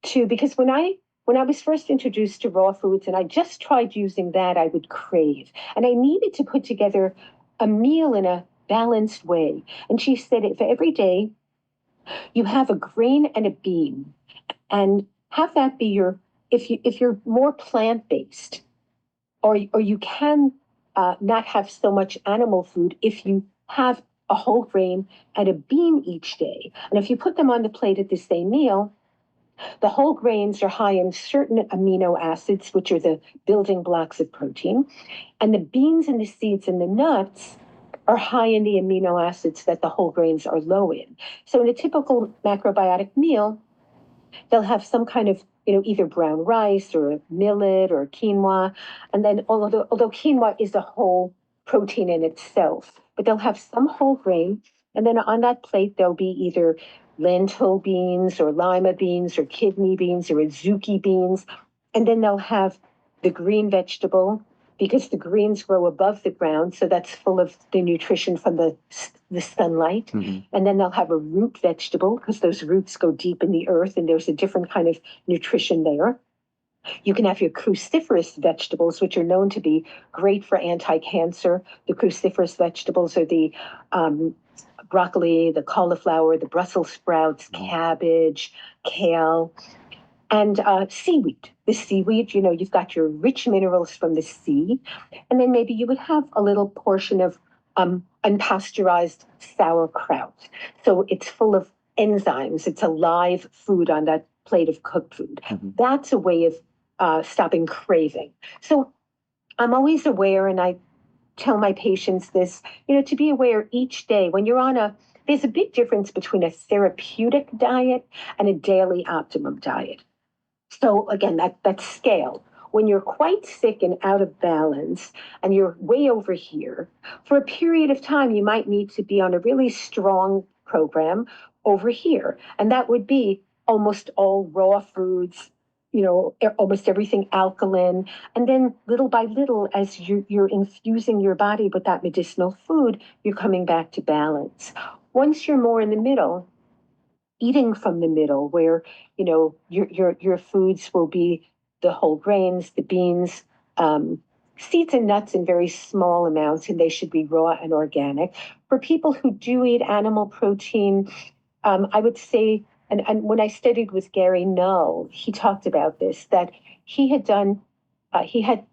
to, because when I was first introduced to raw foods and I just tried using that, I would crave. And I needed to put together a meal in a balanced way. And she said, if every day you have a grain and a bean, and have that be if you're more plant-based, or you can not have so much animal food if you have a whole grain and a bean each day. And if you put them on the plate at the same meal, the whole grains are high in certain amino acids, which are the building blocks of protein. And the beans and the seeds and the nuts are high in the amino acids that the whole grains are low in. So in a typical macrobiotic meal, they'll have some kind of, either brown rice or millet or quinoa. And then although quinoa is a whole protein in itself, but they'll have some whole grain. And then on that plate, there'll be either lentil beans or lima beans or kidney beans or azuki beans. And then they'll have the green vegetable, because the greens grow above the ground, so that's full of the nutrition from the sunlight. Mm-hmm. And then they'll have a root vegetable, because those roots go deep in the earth, and there's a different kind of nutrition there. You can have your cruciferous vegetables, which are known to be great for anti-cancer. The cruciferous vegetables are the broccoli, the cauliflower, the Brussels sprouts, cabbage, kale, and seaweed. The seaweed, you've got your rich minerals from the sea. And then maybe you would have a little portion of unpasteurized sauerkraut. So it's full of enzymes. It's a live food on that plate of cooked food. Mm-hmm. That's a way of stopping craving. So I'm always aware, and I tell my patients this, to be aware each day when you're there's a big difference between a therapeutic diet and a daily optimum diet. So again, that scale. When you're quite sick and out of balance and you're way over here, for a period of time, you might need to be on a really strong program over here. And that would be almost all raw foods, almost everything alkaline. And then little by little, as you're infusing your body with that medicinal food, you're coming back to balance. Once you're more in the middle, eating from the middle, where your foods will be the whole grains, the beans, seeds and nuts in very small amounts, and they should be raw and organic. For people who do eat animal protein, I would say, and when I studied with Gary Null, he talked about this, that he had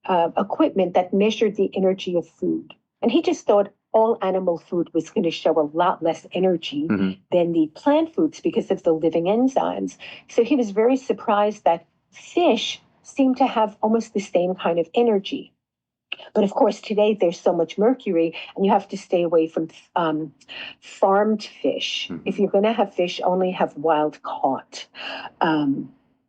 equipment that measured the energy of food. And he just thought all animal food was going to show a lot less energy than the plant foods because of the living enzymes. So he was very surprised that fish seemed to have almost the same kind of energy. But of course, today there's so much mercury, and you have to stay away from farmed fish. If you're going to have fish, only have wild caught.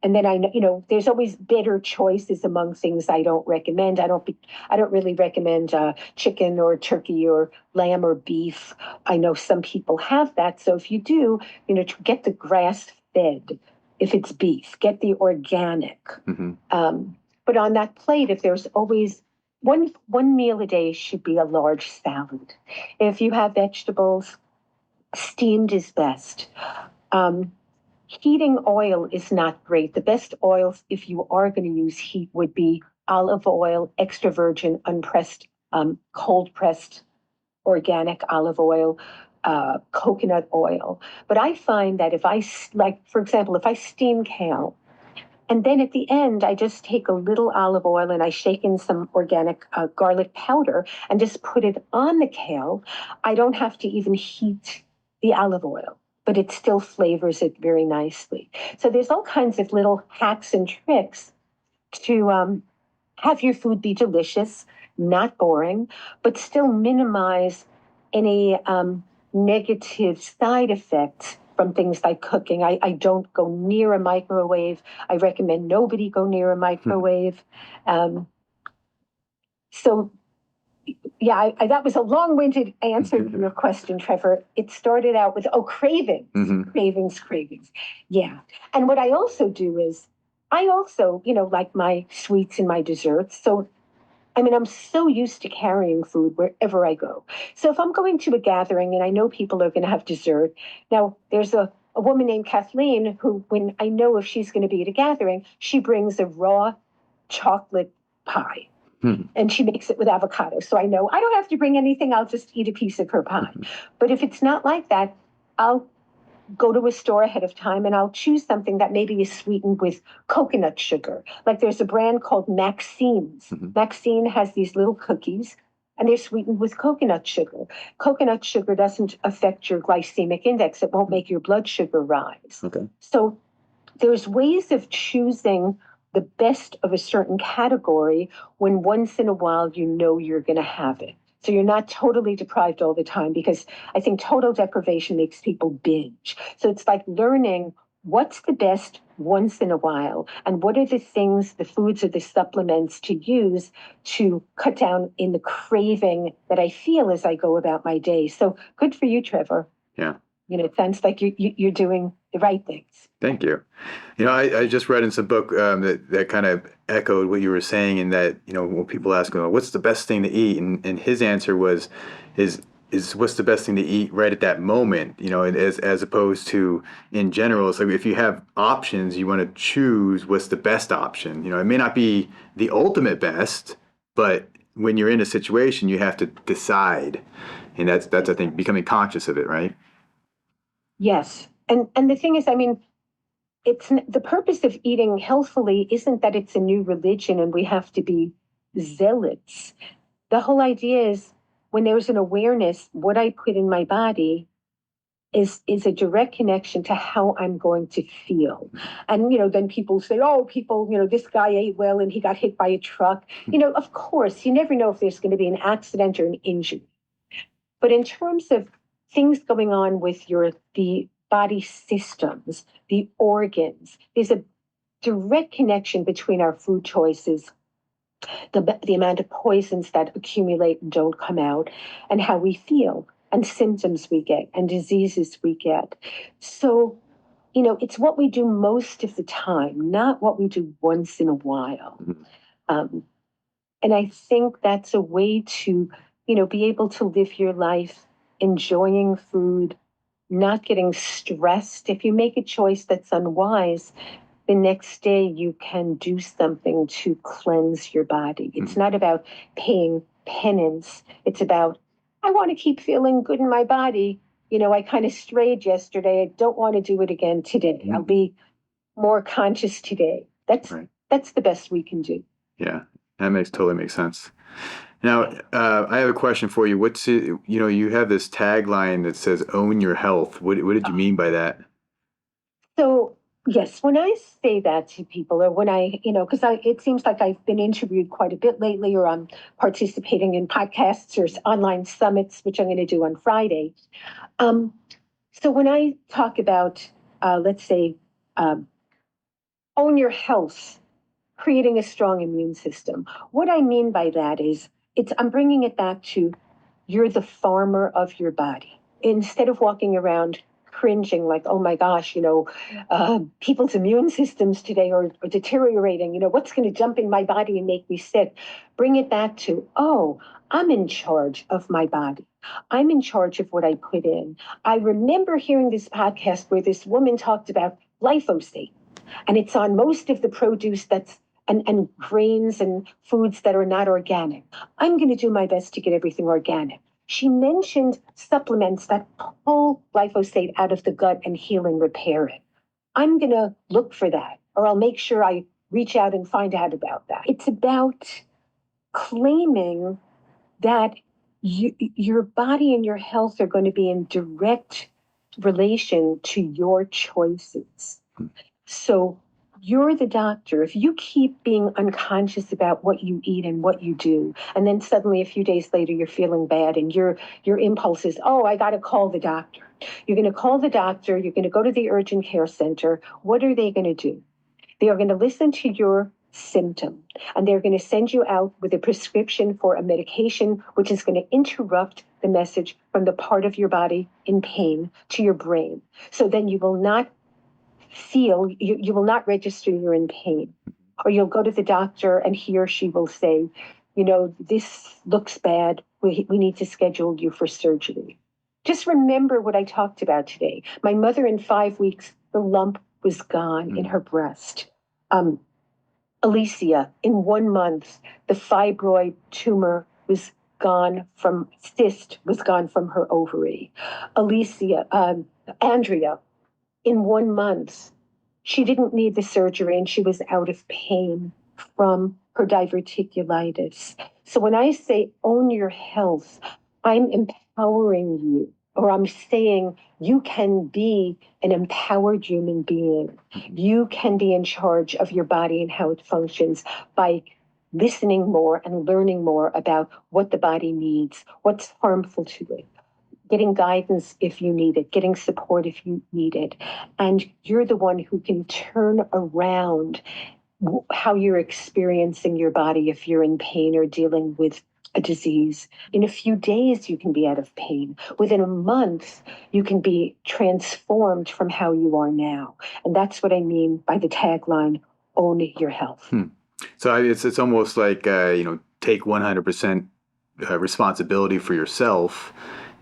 And then I know, there's always better choices among things I don't recommend. I don't really recommend chicken or turkey or lamb or beef. I know some people have that. So if you do, get the grass fed. If it's beef, get the organic. But on that plate, if there's always one meal a day should be a large salad. If you have vegetables, steamed is best. Heating oil is not great. The best oils, if you are going to use heat, would be olive oil, extra virgin, unpressed, cold pressed, organic olive oil, coconut oil. But I find that for example, if I steam kale, and then at the end, I just take a little olive oil and I shake in some organic garlic powder and just put it on the kale, I don't have to even heat the olive oil, but it still flavors it very nicely. So there's all kinds of little hacks and tricks to have your food be delicious, not boring, but still minimize any negative side effects from things like cooking. I don't go near a microwave. I recommend nobody go near a microwave. So yeah, that was a long-winded answer to your question, Trevor. It started out with, cravings, cravings. Yeah. And what I also do is, I also, like my sweets and my desserts. So, I'm so used to carrying food wherever I go. So if I'm going to a gathering and I know people are going to have dessert, now there's a woman named Kathleen who, when I know if she's going to be at a gathering, she brings a raw chocolate pie. And she makes it with avocado. So I know I don't have to bring anything. I'll just eat a piece of her pie. But if it's not like that, I'll go to a store ahead of time and I'll choose something that maybe is sweetened with coconut sugar. Like there's a brand called Maxine's. Maxine has these little cookies and they're sweetened with coconut sugar. Coconut sugar doesn't affect your glycemic index. It won't make your blood sugar rise. Okay. So there's ways of choosing the best of a certain category when once in a while you're going to have it. So you're not totally deprived all the time, because I think total deprivation makes people binge. So it's like learning what's the best once in a while and what are the things, the foods or the supplements to use to cut down in the craving that I feel as I go about my day. So good for you, Trevor. Yeah. It sounds like you're doing the right things. Thank you. I just read in some book that kind of echoed what you were saying, in that, when people ask, what's the best thing to eat? And his answer is what's the best thing to eat right at that moment, as opposed to in general. So if you have options, you want to choose what's the best option. It may not be the ultimate best, but when you're in a situation, you have to decide. And that's I think, becoming conscious of it, right? Yes. And the thing is, it's the purpose of eating healthfully isn't that it's a new religion and we have to be zealots. The whole idea is, when there's an awareness, what I put in my body is a direct connection to how I'm going to feel. And, then people say, this guy ate well and he got hit by a truck. Of course, you never know if there's going to be an accident or an injury. But in terms of things going on with the body systems, the organs, there's a direct connection between our food choices, the amount of poisons that accumulate and don't come out, and how we feel, and symptoms we get, and diseases we get. So it's what we do most of the time, not what we do once in a while. Mhm. Um, and I think that's a way to, be able to live your life enjoying food, not getting stressed. If you make a choice that's unwise, the next day you can do something to cleanse your body. It's not about paying penance. It's about, I want to keep feeling good in my body. I kind of strayed yesterday. I don't want to do it again today. I'll be more conscious today. That's Right. that's the best we can do. Yeah, that totally makes sense. Now, I have a question for you. You have this tagline that says "Own your health." What did you mean by that? So, yes, when I say that to people, or when because it seems like I've been interviewed quite a bit lately, or I'm participating in podcasts or online summits, which I'm going to do on Friday. Um, so when I talk about, let's say, um, own your health, creating a strong immune system, what I mean by that is I'm bringing it back to you're the farmer of your body. Instead of walking around cringing like, oh my gosh, people's immune systems today are deteriorating. What's going to jump in my body and make me sick? Bring it back to, oh, I'm in charge of my body. I'm in charge of what I put in. I remember hearing this podcast where this woman talked about glyphosate, and it's on most of the produce and grains and foods that are not organic. I'm going to do my best to get everything organic. She mentioned supplements that pull glyphosate out of the gut and heal and repair it. I'm going to look for that, or I'll make sure I reach out and find out about that. It's about claiming that your body and your health are going to be in direct relation to your choices. So you're the doctor. If you keep being unconscious about what you eat and what you do, and then suddenly a few days later you're feeling bad and your impulse is, oh, I got to call the doctor. You're going to call the doctor. You're going to go to the urgent care center. What are they going to do? They are going to listen to your symptom, and they're going to send you out with a prescription for a medication, which is going to interrupt the message from the part of your body in pain to your brain. So then you will not you will not register you're in pain. Or you'll go to the doctor and he or she will say, this looks bad. We need to schedule you for surgery. Just remember what I talked about today. My mother, in 5 weeks, the lump was gone in her breast. Alicia, in 1 month, the fibroid tumor was gone from cyst, was gone from her ovary. Andrea, in 1 month, she didn't need the surgery and she was out of pain from her diverticulitis. So when I say own your health, I'm empowering you, or I'm saying you can be an empowered human being. You can be in charge of your body and how it functions by listening more and learning more about what the body needs, what's harmful to it, getting guidance if you need it, getting support if you need it. And you're the one who can turn around how you're experiencing your body if you're in pain or dealing with a disease. In a few days, you can be out of pain. Within a month, you can be transformed from how you are now. And that's what I mean by the tagline, own your health. So it's almost like, take 100% responsibility for yourself.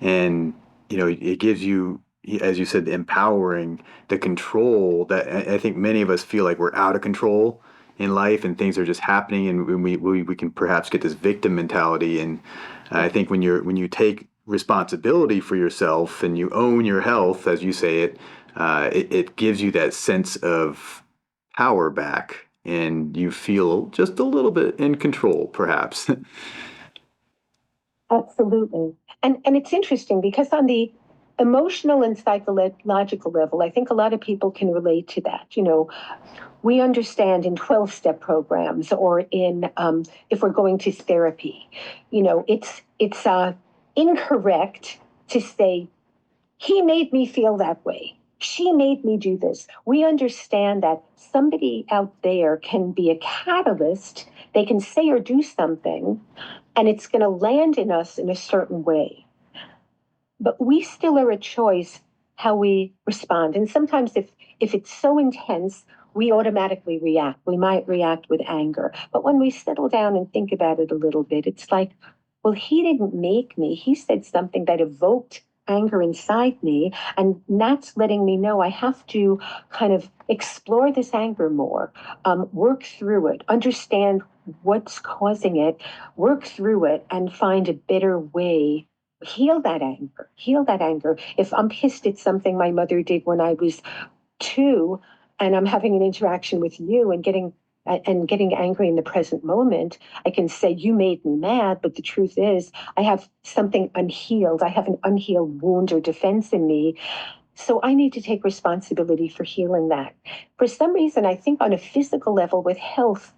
And, it gives you, as you said, empowering the control that I think many of us feel like we're out of control in life and things are just happening. And we can perhaps get this victim mentality. And I think when you take responsibility for yourself and you own your health, as you say it gives you that sense of power back and you feel just a little bit in control, perhaps. Absolutely. And it's interesting because on the emotional and psychological level, I think a lot of people can relate to that. We understand in 12-step programs or in if we're going to therapy, it's incorrect to say, he made me feel that way. She made me do this. We understand that somebody out there can be a catalyst. They can say or do something, and it's going to land in us in a certain way. But we still are a choice how we respond. And sometimes if it's so intense, we automatically react. We might react with anger. But when we settle down and think about it a little bit, it's like, well, he didn't make me. He said something that evoked anger inside me. And that's letting me know I have to kind of explore this anger more, work through it, understand what's causing it, work through it, and find a better way. Heal that anger. Heal that anger. If I'm pissed at something my mother did when I was 2, and I'm having an interaction with you and getting angry in the present moment, I can say, you made me mad, but the truth is I have something unhealed. I have an unhealed wound or defense in me. So I need to take responsibility for healing that. For some reason, I think on a physical level with health,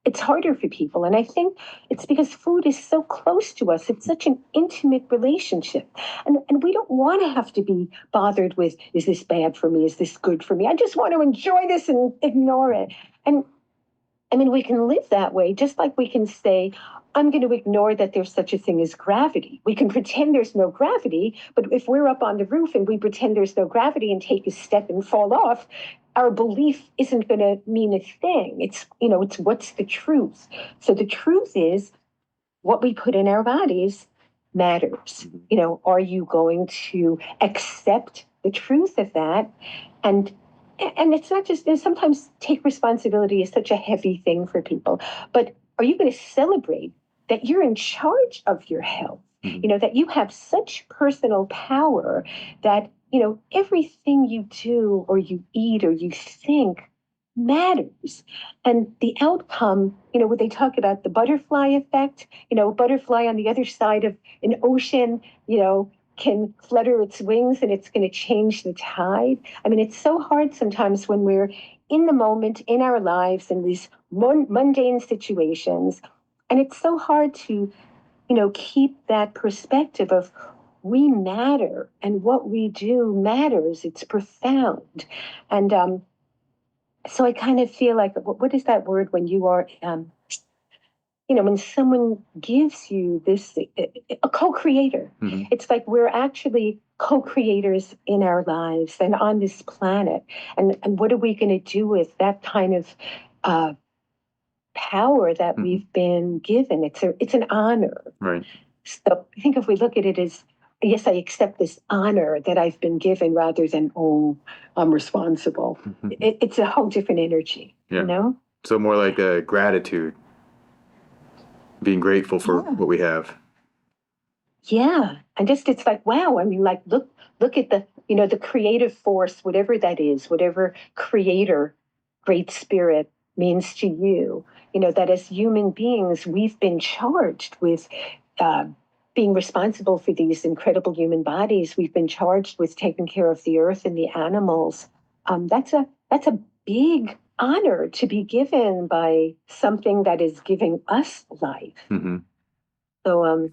it's harder for people. And I think it's because food is so close to us. It's such an intimate relationship. And we don't want to have to be bothered with, is this bad for me? Is this good for me? I just want to enjoy this and ignore it. And I mean, we can live that way, just like we can say, I'm going to ignore that there's such a thing as gravity. We can pretend there's no gravity, but if we're up on the roof and we pretend there's no gravity and take a step and fall off, our belief isn't going to mean a thing. It's what's the truth. So the truth is what we put in our bodies matters. Are you going to accept the truth of that? And it's not just, sometimes take responsibility is such a heavy thing for people, but are you going to celebrate that you're in charge of your health? That you have such personal power that, everything you do or you eat or you think matters. And the outcome, when they talk about the butterfly effect, a butterfly on the other side of an ocean, can flutter its wings and it's going to change the tide. I mean, it's so hard sometimes when we're in the moment in our lives in these mundane situations. And it's so hard to, keep that perspective of we matter and what we do matters. It's profound. And so I kind of feel like, what is that word when you are, when someone gives you this, a co-creator, it's like we're actually co-creators in our lives and on this planet. And what are we going to do with that kind of power that we've been given? It's an honor. Right. So I think if we look at it as, yes, I accept this honor that I've been given rather than, oh, I'm responsible. It's a whole different energy, So more like a gratitude. Being grateful for what we have. Yeah. And just, it's like, wow. I mean, like, look at the, the creative force, whatever that is, whatever creator, great spirit means to you, that as human beings, we've been charged with being responsible for these incredible human bodies. We've been charged with taking care of the earth and the animals. That's a big honor to be given by something that is giving us life. So,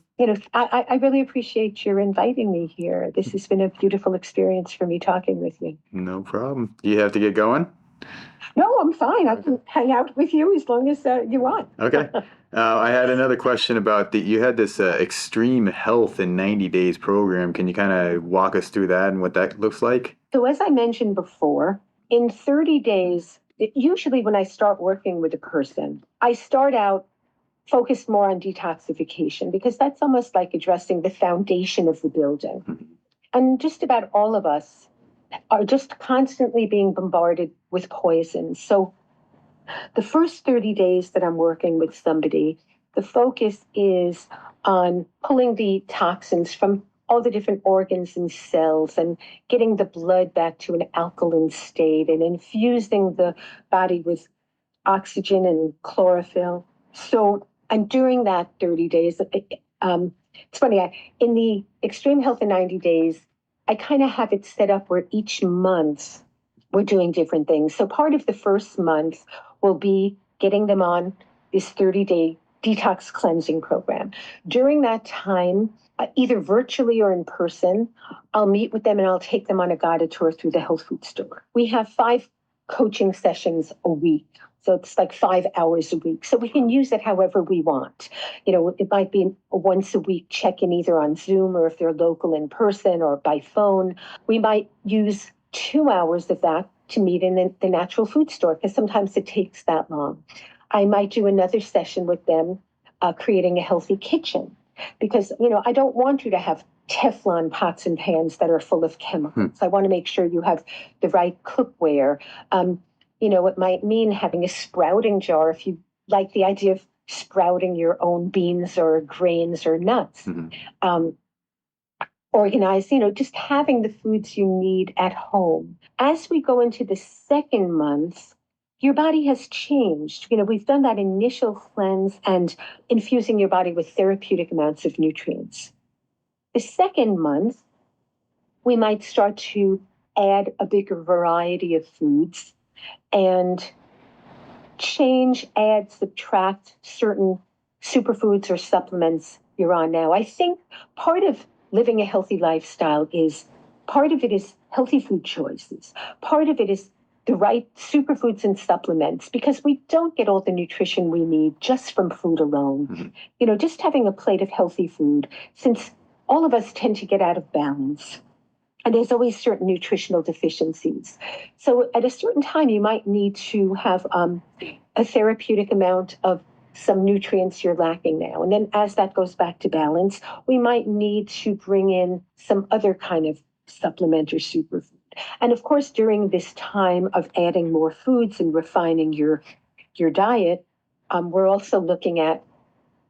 I really appreciate your inviting me here. This has been a beautiful experience for me talking with you. No problem. You have to get going? No, I'm fine. I can hang out with you as long as you want. Okay. I had another question about you had this extreme health in 90 days program. Can you kind of walk us through that and what that looks like? So as I mentioned before, in 30 days, usually when I start working with a person, I start out focused more on detoxification because that's almost like addressing the foundation of the building. And just about all of us are just constantly being bombarded with poison. So the first 30 days that I'm working with somebody, the focus is on pulling the toxins from all the different organs and cells and getting the blood back to an alkaline state and infusing the body with oxygen and chlorophyll. So, and during that 30 days, it's funny, in the Extreme Health in 90 Days, I kind of have it set up where each month we're doing different things. So part of the first month will be getting them on this 30-day detox cleansing program. During that time, either virtually or in person, I'll meet with them and I'll take them on a guided tour through the health food store. We have 5 coaching sessions a week. So it's like 5 hours a week. So we can use it however we want. It might be a once a week check-in either on Zoom or if they're local in person or by phone. We might use 2 hours of that to meet in the natural food store because sometimes it takes that long. I might do another session with them creating a healthy kitchen because, I don't want you to have Teflon pots and pans that are full of chemicals. I want to make sure you have the right cookware. It might mean having a sprouting jar if you like the idea of sprouting your own beans or grains or nuts. Organize, just having the foods you need at home. As we go into the second month, your body has changed. We've done that initial cleanse and infusing your body with therapeutic amounts of nutrients. The second month, we might start to add a bigger variety of foods and change, add, subtract certain superfoods or supplements you're on now. I think part of living a healthy lifestyle part of it is healthy food choices. Part of it is the right superfoods and supplements because we don't get all the nutrition we need just from food alone. Just having a plate of healthy food, since all of us tend to get out of balance. And there's always certain nutritional deficiencies. So at a certain time, you might need to have a therapeutic amount of some nutrients you're lacking now. And then as that goes back to balance, we might need to bring in some other kind of supplement or superfood. And of course, during this time of adding more foods and refining your diet, we're also looking at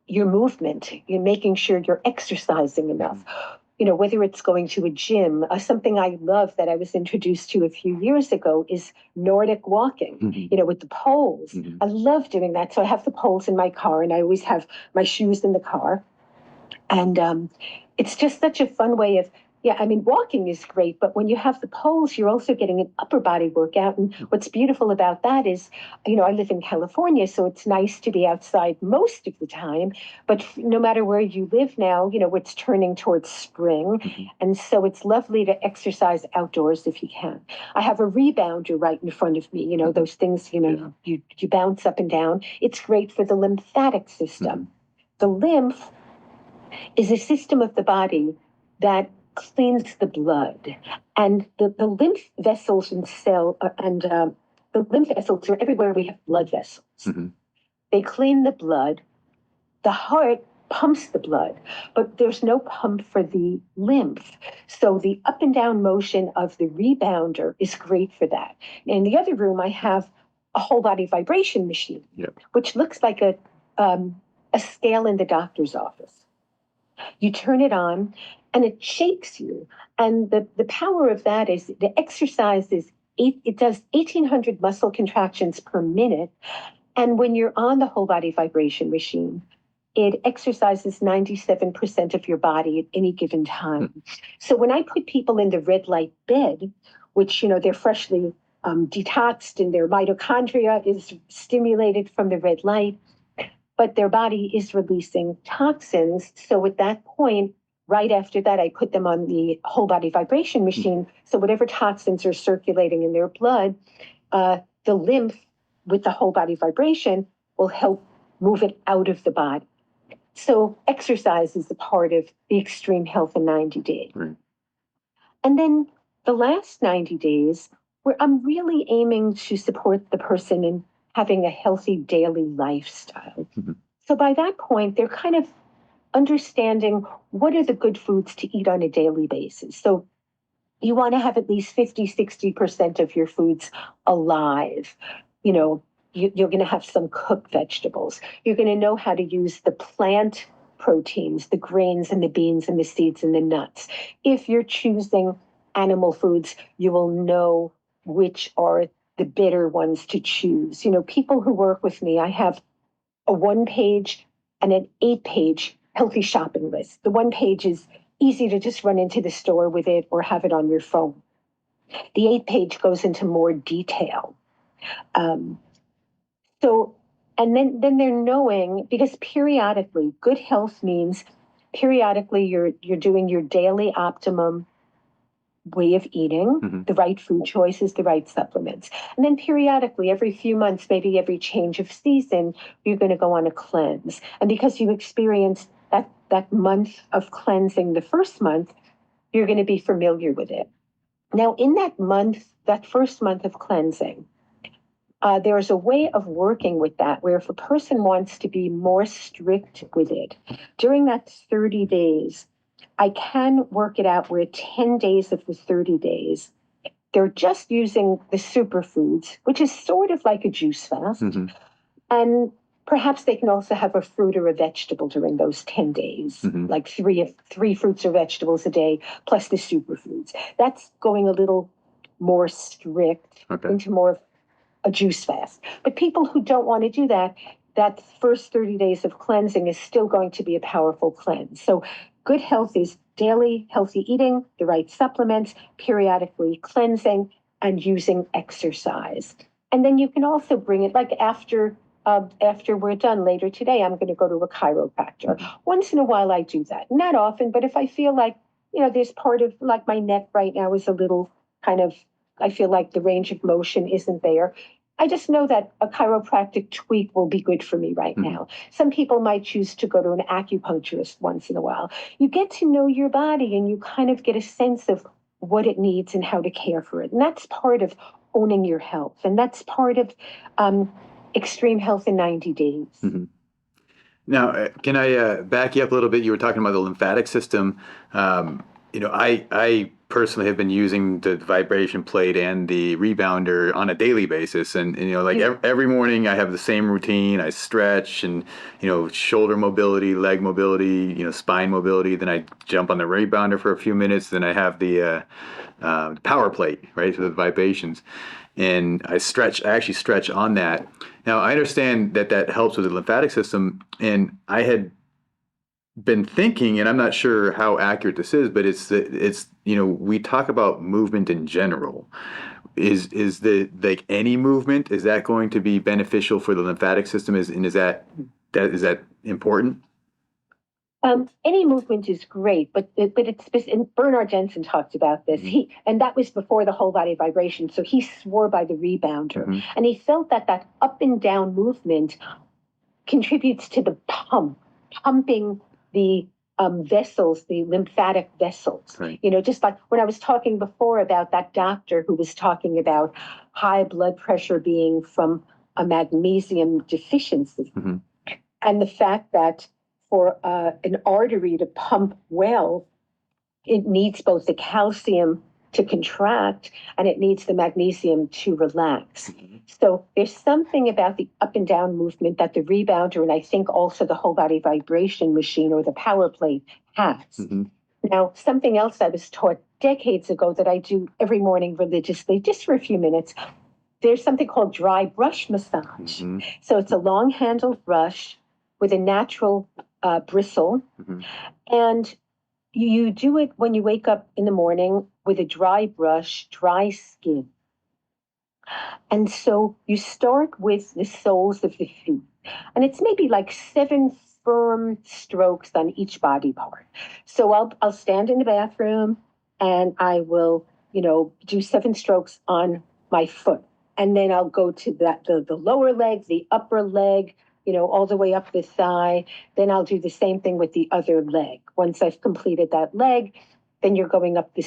your movement. You're making sure you're exercising enough. Whether it's going to a gym, something I love that I was introduced to a few years ago is Nordic walking, with the poles. I love doing that. So I have the poles in my car and I always have my shoes in the car. And it's just such a fun way of, walking is great, but when you have the poles, you're also getting an upper body workout. And what's beautiful about that is, I live in California, so it's nice to be outside most of the time. But no matter where you live now, it's turning towards spring. And so it's lovely to exercise outdoors if you can. I have a rebounder right in front of me, those things, you bounce up and down. It's great for the lymphatic system. The lymph is a system of the body that cleans the blood, and the lymph vessels and the lymph vessels are everywhere we have blood vessels. They clean the blood. The heart pumps the blood, but there's no pump for the lymph. So the up and down motion of the rebounder is great for that. In the other room, I have a whole body vibration machine, which looks like a scale in the doctor's office. You turn it on and it shakes you. And the power of that is the exercise it does 1,800 muscle contractions per minute. And when you're on the whole body vibration machine, it exercises 97% of your body at any given time. So when I put people in the red light bed, which, they're freshly detoxed and their mitochondria is stimulated from the red light, but their body is releasing toxins. So at that point, right after that, I put them on the whole body vibration machine. So whatever toxins are circulating in their blood, the lymph with the whole body vibration will help move it out of the body. So exercise is a part of the extreme health in 90 days. Right. And then the last 90 days, where I'm really aiming to support the person in having a healthy daily lifestyle. So by that point, they're kind of understanding what are the good foods to eat on a daily basis. So you want to have at least 50, 60% of your foods alive. You're going to have some cooked vegetables. You're going to know how to use the plant proteins, the grains and the beans and the seeds and the nuts. If you're choosing animal foods, you will know which are the better ones to choose. People who work with me, I have a 1-page and an 8-page healthy shopping list. The 1 page is easy to just run into the store with it or have it on your phone. The 8-page goes into more detail. And then they're knowing, because periodically, good health means periodically you're doing your daily optimum way of eating, the right food choices, the right supplements. And then periodically, every few months, maybe every change of season, you're going to go on a cleanse. And because you experienced that month of cleansing the first month, you're going to be familiar with it. Now, in that first month of cleansing, there's a way of working with that where if a person wants to be more strict with it, during that 30 days, I can work it out where 10 days of the 30 days, they're just using the superfoods, which is sort of like a juice fast. And perhaps they can also have a fruit or a vegetable during those 10 days, like three fruits or vegetables a day, plus the superfoods. That's going a little more strict into more of a juice fast. But people who don't want to do that, that first 30 days of cleansing is still going to be a powerful cleanse. So good health is daily healthy eating, the right supplements, periodically cleansing, and using exercise. And then you can also bring it, like after we're done later today, I'm going to go to a chiropractor. Once in a while I do that. Not often, but if I feel like, there's part of like my neck right now is a little kind of, I feel like the range of motion isn't there. I just know that a chiropractic tweak will be good for me right now. Some people might choose to go to an acupuncturist once in a while. You get to know your body and you kind of get a sense of what it needs and how to care for it. And that's part of owning your health. And that's part of extreme health in 90 days. Now, can I back you up a little bit? You were talking about the lymphatic system. I personally have been using the vibration plate and the rebounder on a daily basis. And every morning I have the same routine. I stretch and, shoulder mobility, leg mobility, spine mobility. Then I jump on the rebounder for a few minutes. Then I have the power plate, right, for the vibrations. And I actually stretch on that. Now, I understand that helps with the lymphatic system. And I had been thinking, and I'm not sure how accurate this is, but it's we talk about movement in general. Is the like any movement, is that going to be beneficial for the lymphatic system? Is that important? Any movement is great, but it's and Bernard Jensen talked about this. And that was before the whole body vibration. So he swore by the rebounder, and he felt that up and down movement contributes to the pumping the vessels, the lymphatic vessels. Right. Just like when I was talking before about that doctor who was talking about high blood pressure being from a magnesium deficiency, and the fact that for an artery to pump well, it needs both the calcium to contract and it needs the magnesium to relax. So there's something about the up and down movement that the rebounder and I think also the whole body vibration machine or the power plate has. Now, something else I was taught decades ago that I do every morning religiously, just for a few minutes, there's something called dry brush massage. So it's a long handled brush with a natural bristle. And you do it when you wake up in the morning with a dry brush, dry skin. And so you start with the soles of the feet. And it's maybe like 7 firm strokes on each body part. So I'll stand in the bathroom and I will, do 7 strokes on my foot. And then I'll go to the lower leg, the upper leg, all the way up the thigh. Then I'll do the same thing with the other leg. Once I've completed that leg, then you're going up the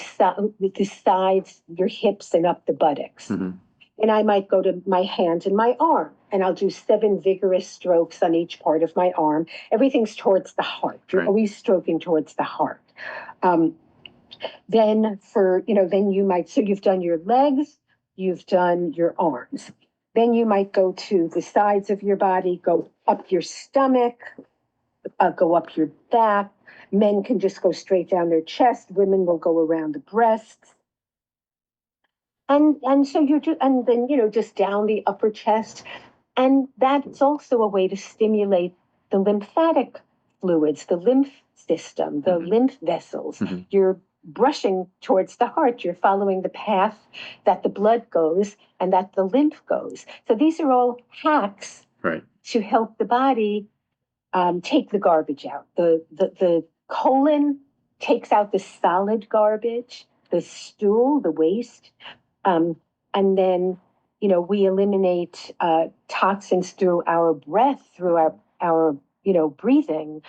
sides, your hips, and up the buttocks. And I might go to my hand and my arm, and I'll do 7 vigorous strokes on each part of my arm. Everything's towards the heart. You're always stroking towards the heart. Then you might, so you've done your legs, you've done your arms. Then you might go to the sides of your body, go up your stomach, go up your back. Men can just go straight down their chest. Women will go around the breasts. And so then just down the upper chest. And that's also a way to stimulate the lymphatic fluids, the lymph system, the lymph vessels. You're brushing towards the heart. You're following the path that the blood goes and that the lymph goes. So these are all hacks to help the body take the garbage out. The colon takes out the solid garbage. the stool, the waste, and then we eliminate toxins through our breath, through our breathing.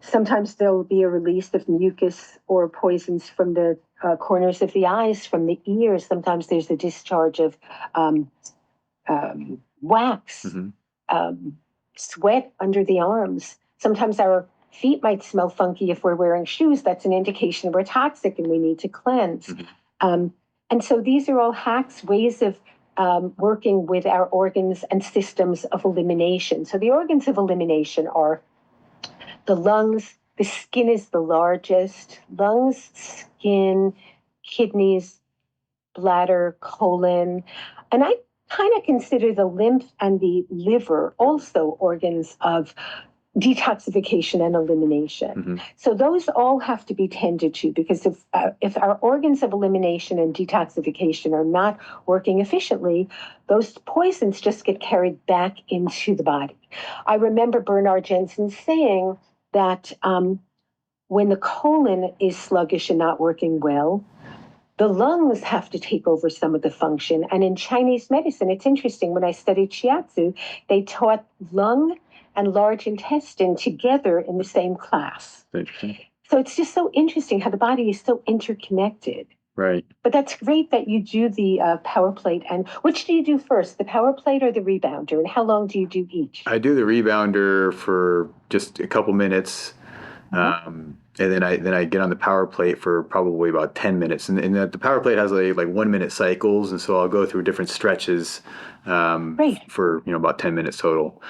Sometimes there'll be a release of mucus or poisons from the corners of the eyes, from the ears. Sometimes there's a discharge of wax, sweat under the arms. Sometimes our feet might smell funky if we're wearing shoes. That's an indication we're toxic and we need to cleanse. And so these are all hacks, ways of working with our organs and systems of elimination. So the organs of elimination are the lungs. The skin is the largest. Lungs, skin, kidneys, bladder, colon. And I kind of consider the lymph and the liver also organs of detoxification and elimination. So those all have to be tended to, because if our organs of elimination and detoxification are not working efficiently, those poisons just get carried back into the body. I remember Bernard Jensen saying that when the colon is sluggish and not working well, the lungs have to take over some of the function. And in Chinese medicine, it's interesting, when I studied shiatsu, they taught lung and large intestine together in the same class. Interesting. So it's just so interesting how the body is so interconnected. Right. But that's great that you do the power plate. And which do you do first, the power plate or the rebounder? And how long do you do each? I do the rebounder for just a couple minutes. And then I get on the power plate for probably about 10 minutes. And the power plate has like 1 minute cycles. And so I'll go through different stretches for about 10 minutes total.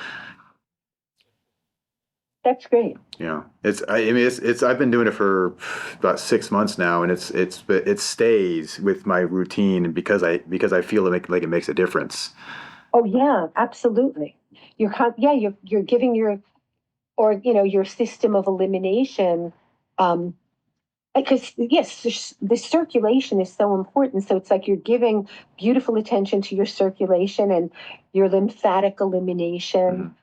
That's great. Yeah, I've been doing it for about 6 months now, and it stays with my routine because I feel like it makes a difference. Oh yeah, absolutely. You're giving your system of elimination, because yes, the circulation is so important. So it's like you're giving beautiful attention to your circulation and your lymphatic elimination.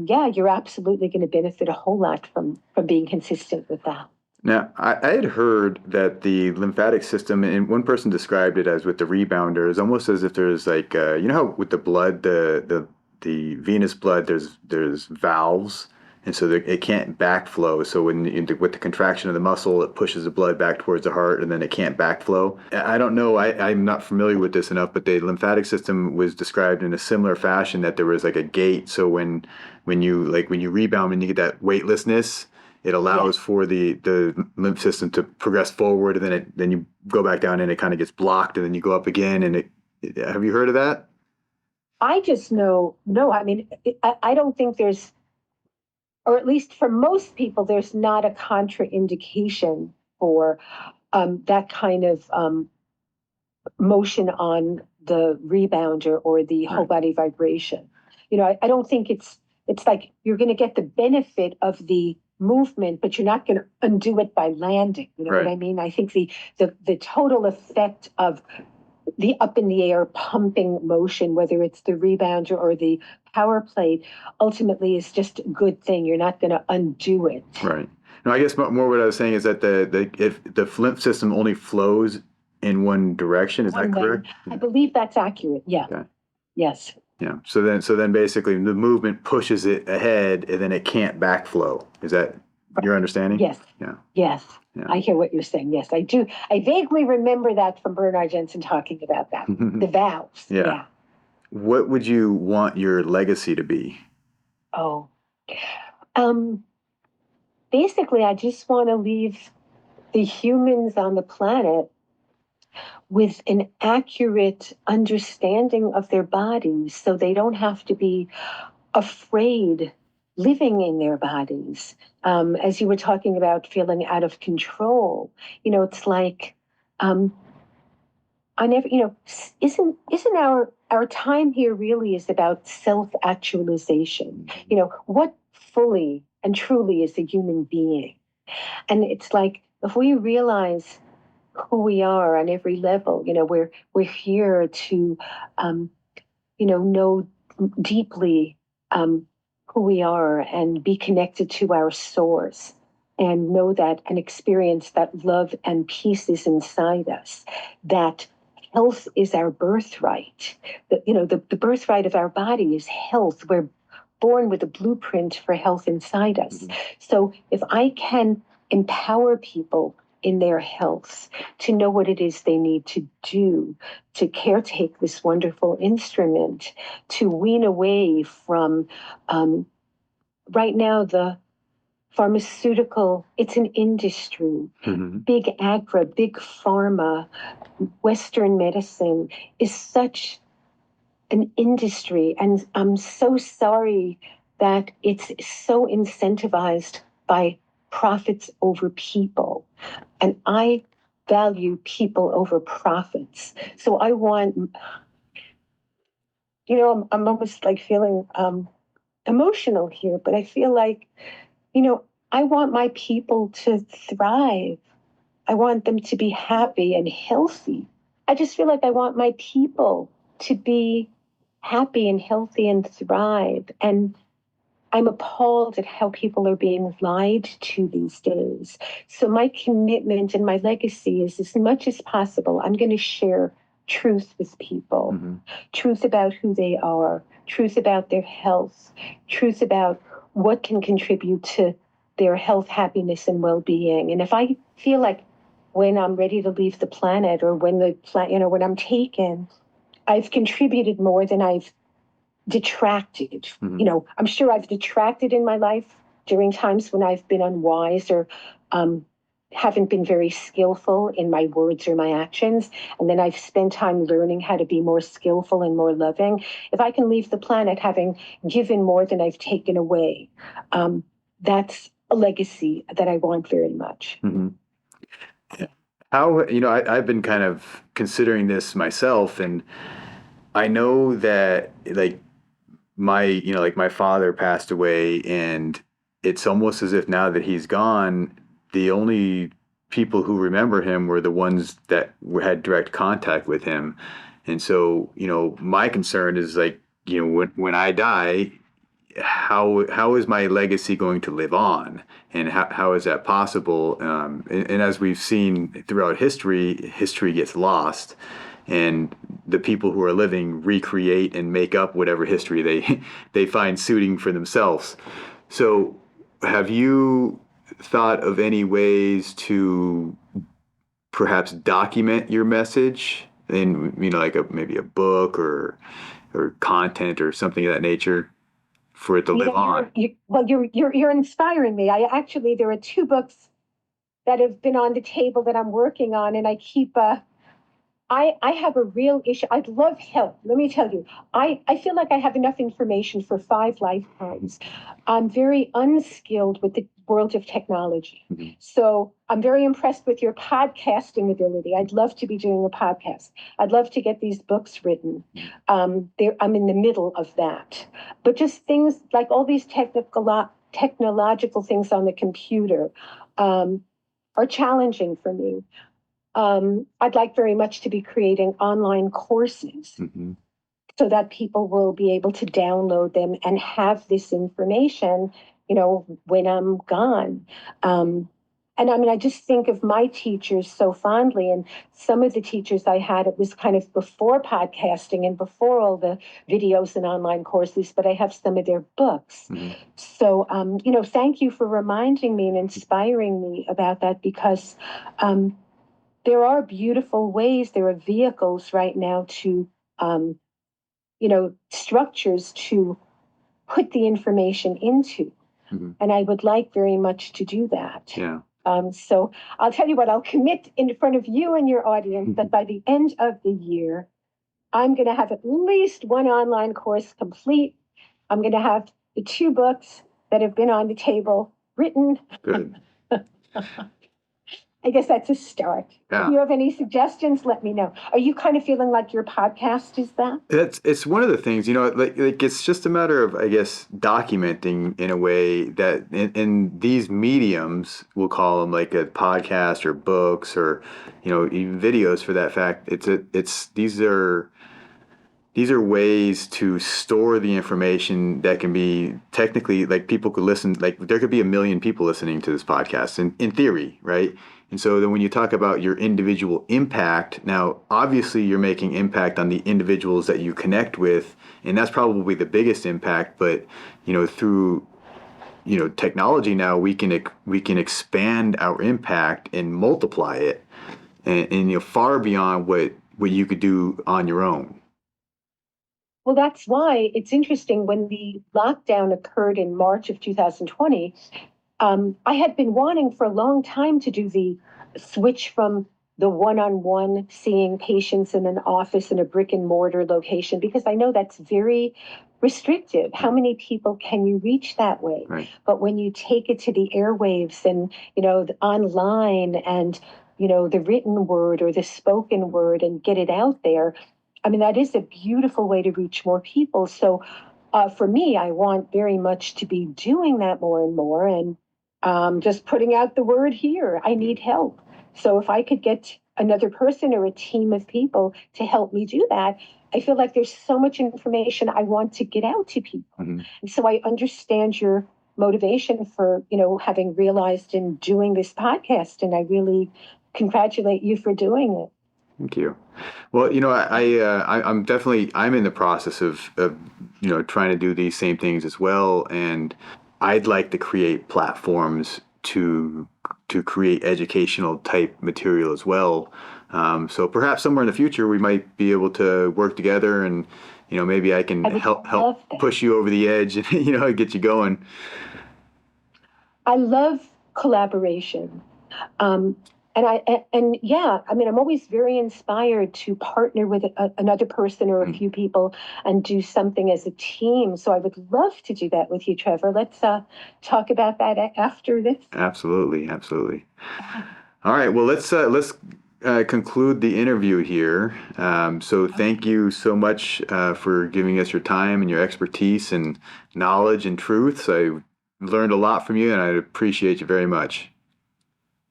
You're absolutely going to benefit a whole lot from being consistent with that. Now, I had heard that the lymphatic system, and one person described it as with the rebounder, is almost as if there's like, how with the blood, the venous blood, there's valves, and so it can't backflow. So with the contraction of the muscle, it pushes the blood back towards the heart, and then it can't backflow. I don't know, I'm not familiar with this enough, but the lymphatic system was described in a similar fashion, that there was like a gate. So when you rebound and you get that weightlessness, it allows for the lymph system to progress forward, and then you go back down and it kind of gets blocked, and then you go up again. And have you heard of that? I just know, no, I mean, I don't think there's, or at least for most people, there's not a contraindication for that kind of motion on the rebounder or the whole body vibration. I don't think it's like you're going to get the benefit of the movement, but you're not going to undo it by landing. You know what I mean? I think the total effect of the up in the air pumping motion, whether it's the rebounder or the power plate, ultimately is just a good thing. You're not going to undo it. Right. No, I guess more what I was saying is that if the lymph system only flows in one direction, is that correct? I believe that's accurate. Yeah. Okay. Yes. Yeah. So then basically the movement pushes it ahead, and then it can't backflow. Is that your understanding? Yes. Yeah. Yes. Yeah. I hear what you're saying. Yes, I do. I vaguely remember that from Bernard Jensen talking about that. The valves. Yeah. What would you want your legacy to be? Oh. Basically, I just want to leave the humans on the planet with an accurate understanding of their bodies, so they don't have to be afraid living in their bodies. As you were talking about feeling out of control, it's like, I never, isn't our time here really is about self-actualization? What fully and truly is a human being? And it's like, if we realize who we are on every level, we're here to, know deeply who we are and be connected to our source. and know that and experience that love and peace is inside us, that health is our birthright. The birthright of our body is health. We're born with a blueprint for health inside us. Mm-hmm. So if I can empower people in their health to know what it is they need to do to caretake this wonderful instrument, to wean away from right now the pharmaceutical, it's an industry. Mm-hmm. Big agri, big pharma, Western medicine is such an industry. And I'm so sorry that it's so incentivized by profits over people. And I value people over profits. So I want, I'm almost like feeling emotional here, but I feel like, I want my people to thrive. I want them to be happy and healthy. I just feel like I want my people to be happy and healthy and thrive. And I'm appalled at how people are being lied to these days. So my commitment and my legacy is, as much as possible, I'm going to share truth with people, Mm-hmm. truth about who they are, truth about their health, truth about what can contribute to their health, happiness, and well-being. And if I feel like when I'm ready to leave the planet, or when when I'm taken, I've contributed more than I've detracted. Mm-hmm. I'm sure I've detracted in my life during times when I've been unwise or haven't been very skillful in my words or my actions. And then I've spent time learning how to be more skillful and more loving. If I can leave the planet having given more than I've taken away, that's a legacy that I want very much. Mm-hmm. How, I've been kind of considering this myself, and I know that my father passed away, and it's almost as if now that he's gone, the only people who remember him were the ones that had direct contact with him. And so, my concern is when I die, how is my legacy going to live on, and how is that possible? And as we've seen throughout history, history gets lost, and the people who are living recreate and make up whatever history they find suiting for themselves. So, have you thought of any ways to perhaps document your message in maybe a book or content or something of that nature for it to live on? You're inspiring me. There are 2 books that have been on the table that I'm working on, and I keep I have a real issue. I'd love help. Let me tell you, I feel like I have enough information for 5 lifetimes. I'm very unskilled with the world of technology. Mm-hmm. So I'm very impressed with your podcasting ability. I'd love to be doing a podcast. I'd love to get these books written. I'm in the middle of that. But just things like all these technological things on the computer are challenging for me. I'd like very much to be creating online courses Mm-hmm. so that people will be able to download them and have this information, when I'm gone. And I mean, I just think of my teachers so fondly, and some of the teachers I had, it was kind of before podcasting and before all the videos and online courses, but I have some of their books. Mm-hmm. So, thank you for reminding me and inspiring me about that, because there are beautiful ways, there are vehicles right now to, structures to put the information into. Mm-hmm. And I would like very much to do that. Yeah. So I'll tell you what, I'll commit in front of you and your audience that by the end of the year, I'm going to have at least 1 online course complete. I'm going to have the 2 books that have been on the table written. Good. I guess that's a start. Yeah. If you have any suggestions, let me know. Are you kind of feeling like your podcast is that? It's one of the things, like it's just a matter of, I guess, documenting in a way that in these mediums, we'll call them like a podcast or books or, even videos for that fact. These are these are ways to store the information that can be technically, like, people could listen, like there could be 1 million people listening to this podcast in theory, right? And so then when you talk about your individual impact, now obviously you're making impact on the individuals that you connect with, and that's probably the biggest impact. But through technology now, we can expand our impact and multiply it, and far beyond what you could do on your own. Well, that's why it's interesting when the lockdown occurred in March of 2020. I had been wanting for a long time to do the switch from the one-on-one seeing patients in an office in a brick and mortar location, because I know that's very restrictive. How many people can you reach that way? Right. But when you take it to the airwaves and, the online and, the written word or the spoken word and get it out there, I mean, that is a beautiful way to reach more people. So for me, I want very much to be doing that more and more, and just putting out the word here. I need help. So if I could get another person or a team of people to help me do that, I feel like there's so much information I want to get out to people. Mm-hmm. And so I understand your motivation for, having realized and doing this podcast. And I really congratulate you for doing it. Thank you. Well, I'm in the process of trying to do these same things as well, and I'd like to create platforms to create educational type material as well. So perhaps somewhere in the future we might be able to work together, and maybe I can help push you over the edge and get you going. I love collaboration. I'm always very inspired to partner with another person or a few people and do something as a team. So I would love to do that with you, Trevor. Let's talk about that after this. Absolutely. All right. Well, let's conclude the interview here. So thank you so much for giving us your time and your expertise and knowledge and truths. I learned a lot from you, and I appreciate you very much.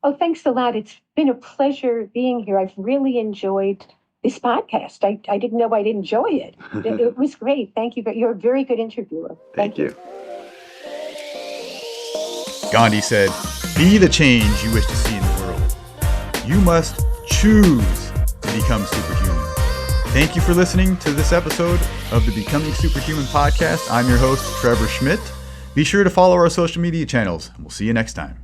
Oh, thanks a lot. It's been a pleasure being here. I've really enjoyed this podcast. I didn't know I'd enjoy it. It was great. Thank you. You're a very good interviewer. Thank you. Gandhi said, "Be the change you wish to see in the world. You must choose to become superhuman." Thank you for listening to this episode of the Becoming Superhuman podcast. I'm your host, Trevor Schmidt. Be sure to follow our social media channels. We'll see you next time.